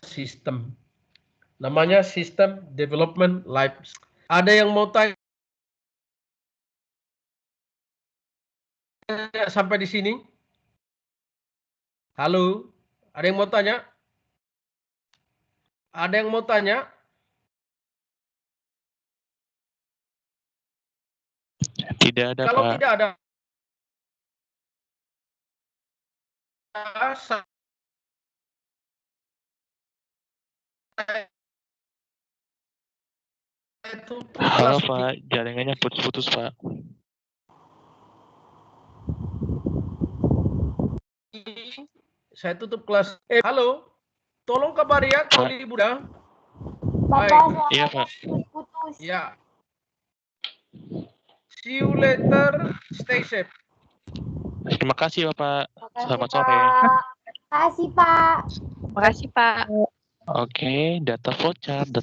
sistem. Namanya System Development Life. Ada yang mau tanya sampai di sini? Halo, ada yang mau tanya? Ada yang mau tanya? Tidak ada, Kalau Pak. tidak ada, Halo, Pak. Jaringannya putus-putus, Pak. Saya tutup kelas. Halo, tolong kabari ya kalau di Buddha. Bapak, Iya, Pak. putus. Ya. See you later. Stay safe. Terima kasih, Bapak. Selamat Pak. sore. Makasih, Pak. Makasih, Pak. Oke, data flowchart, data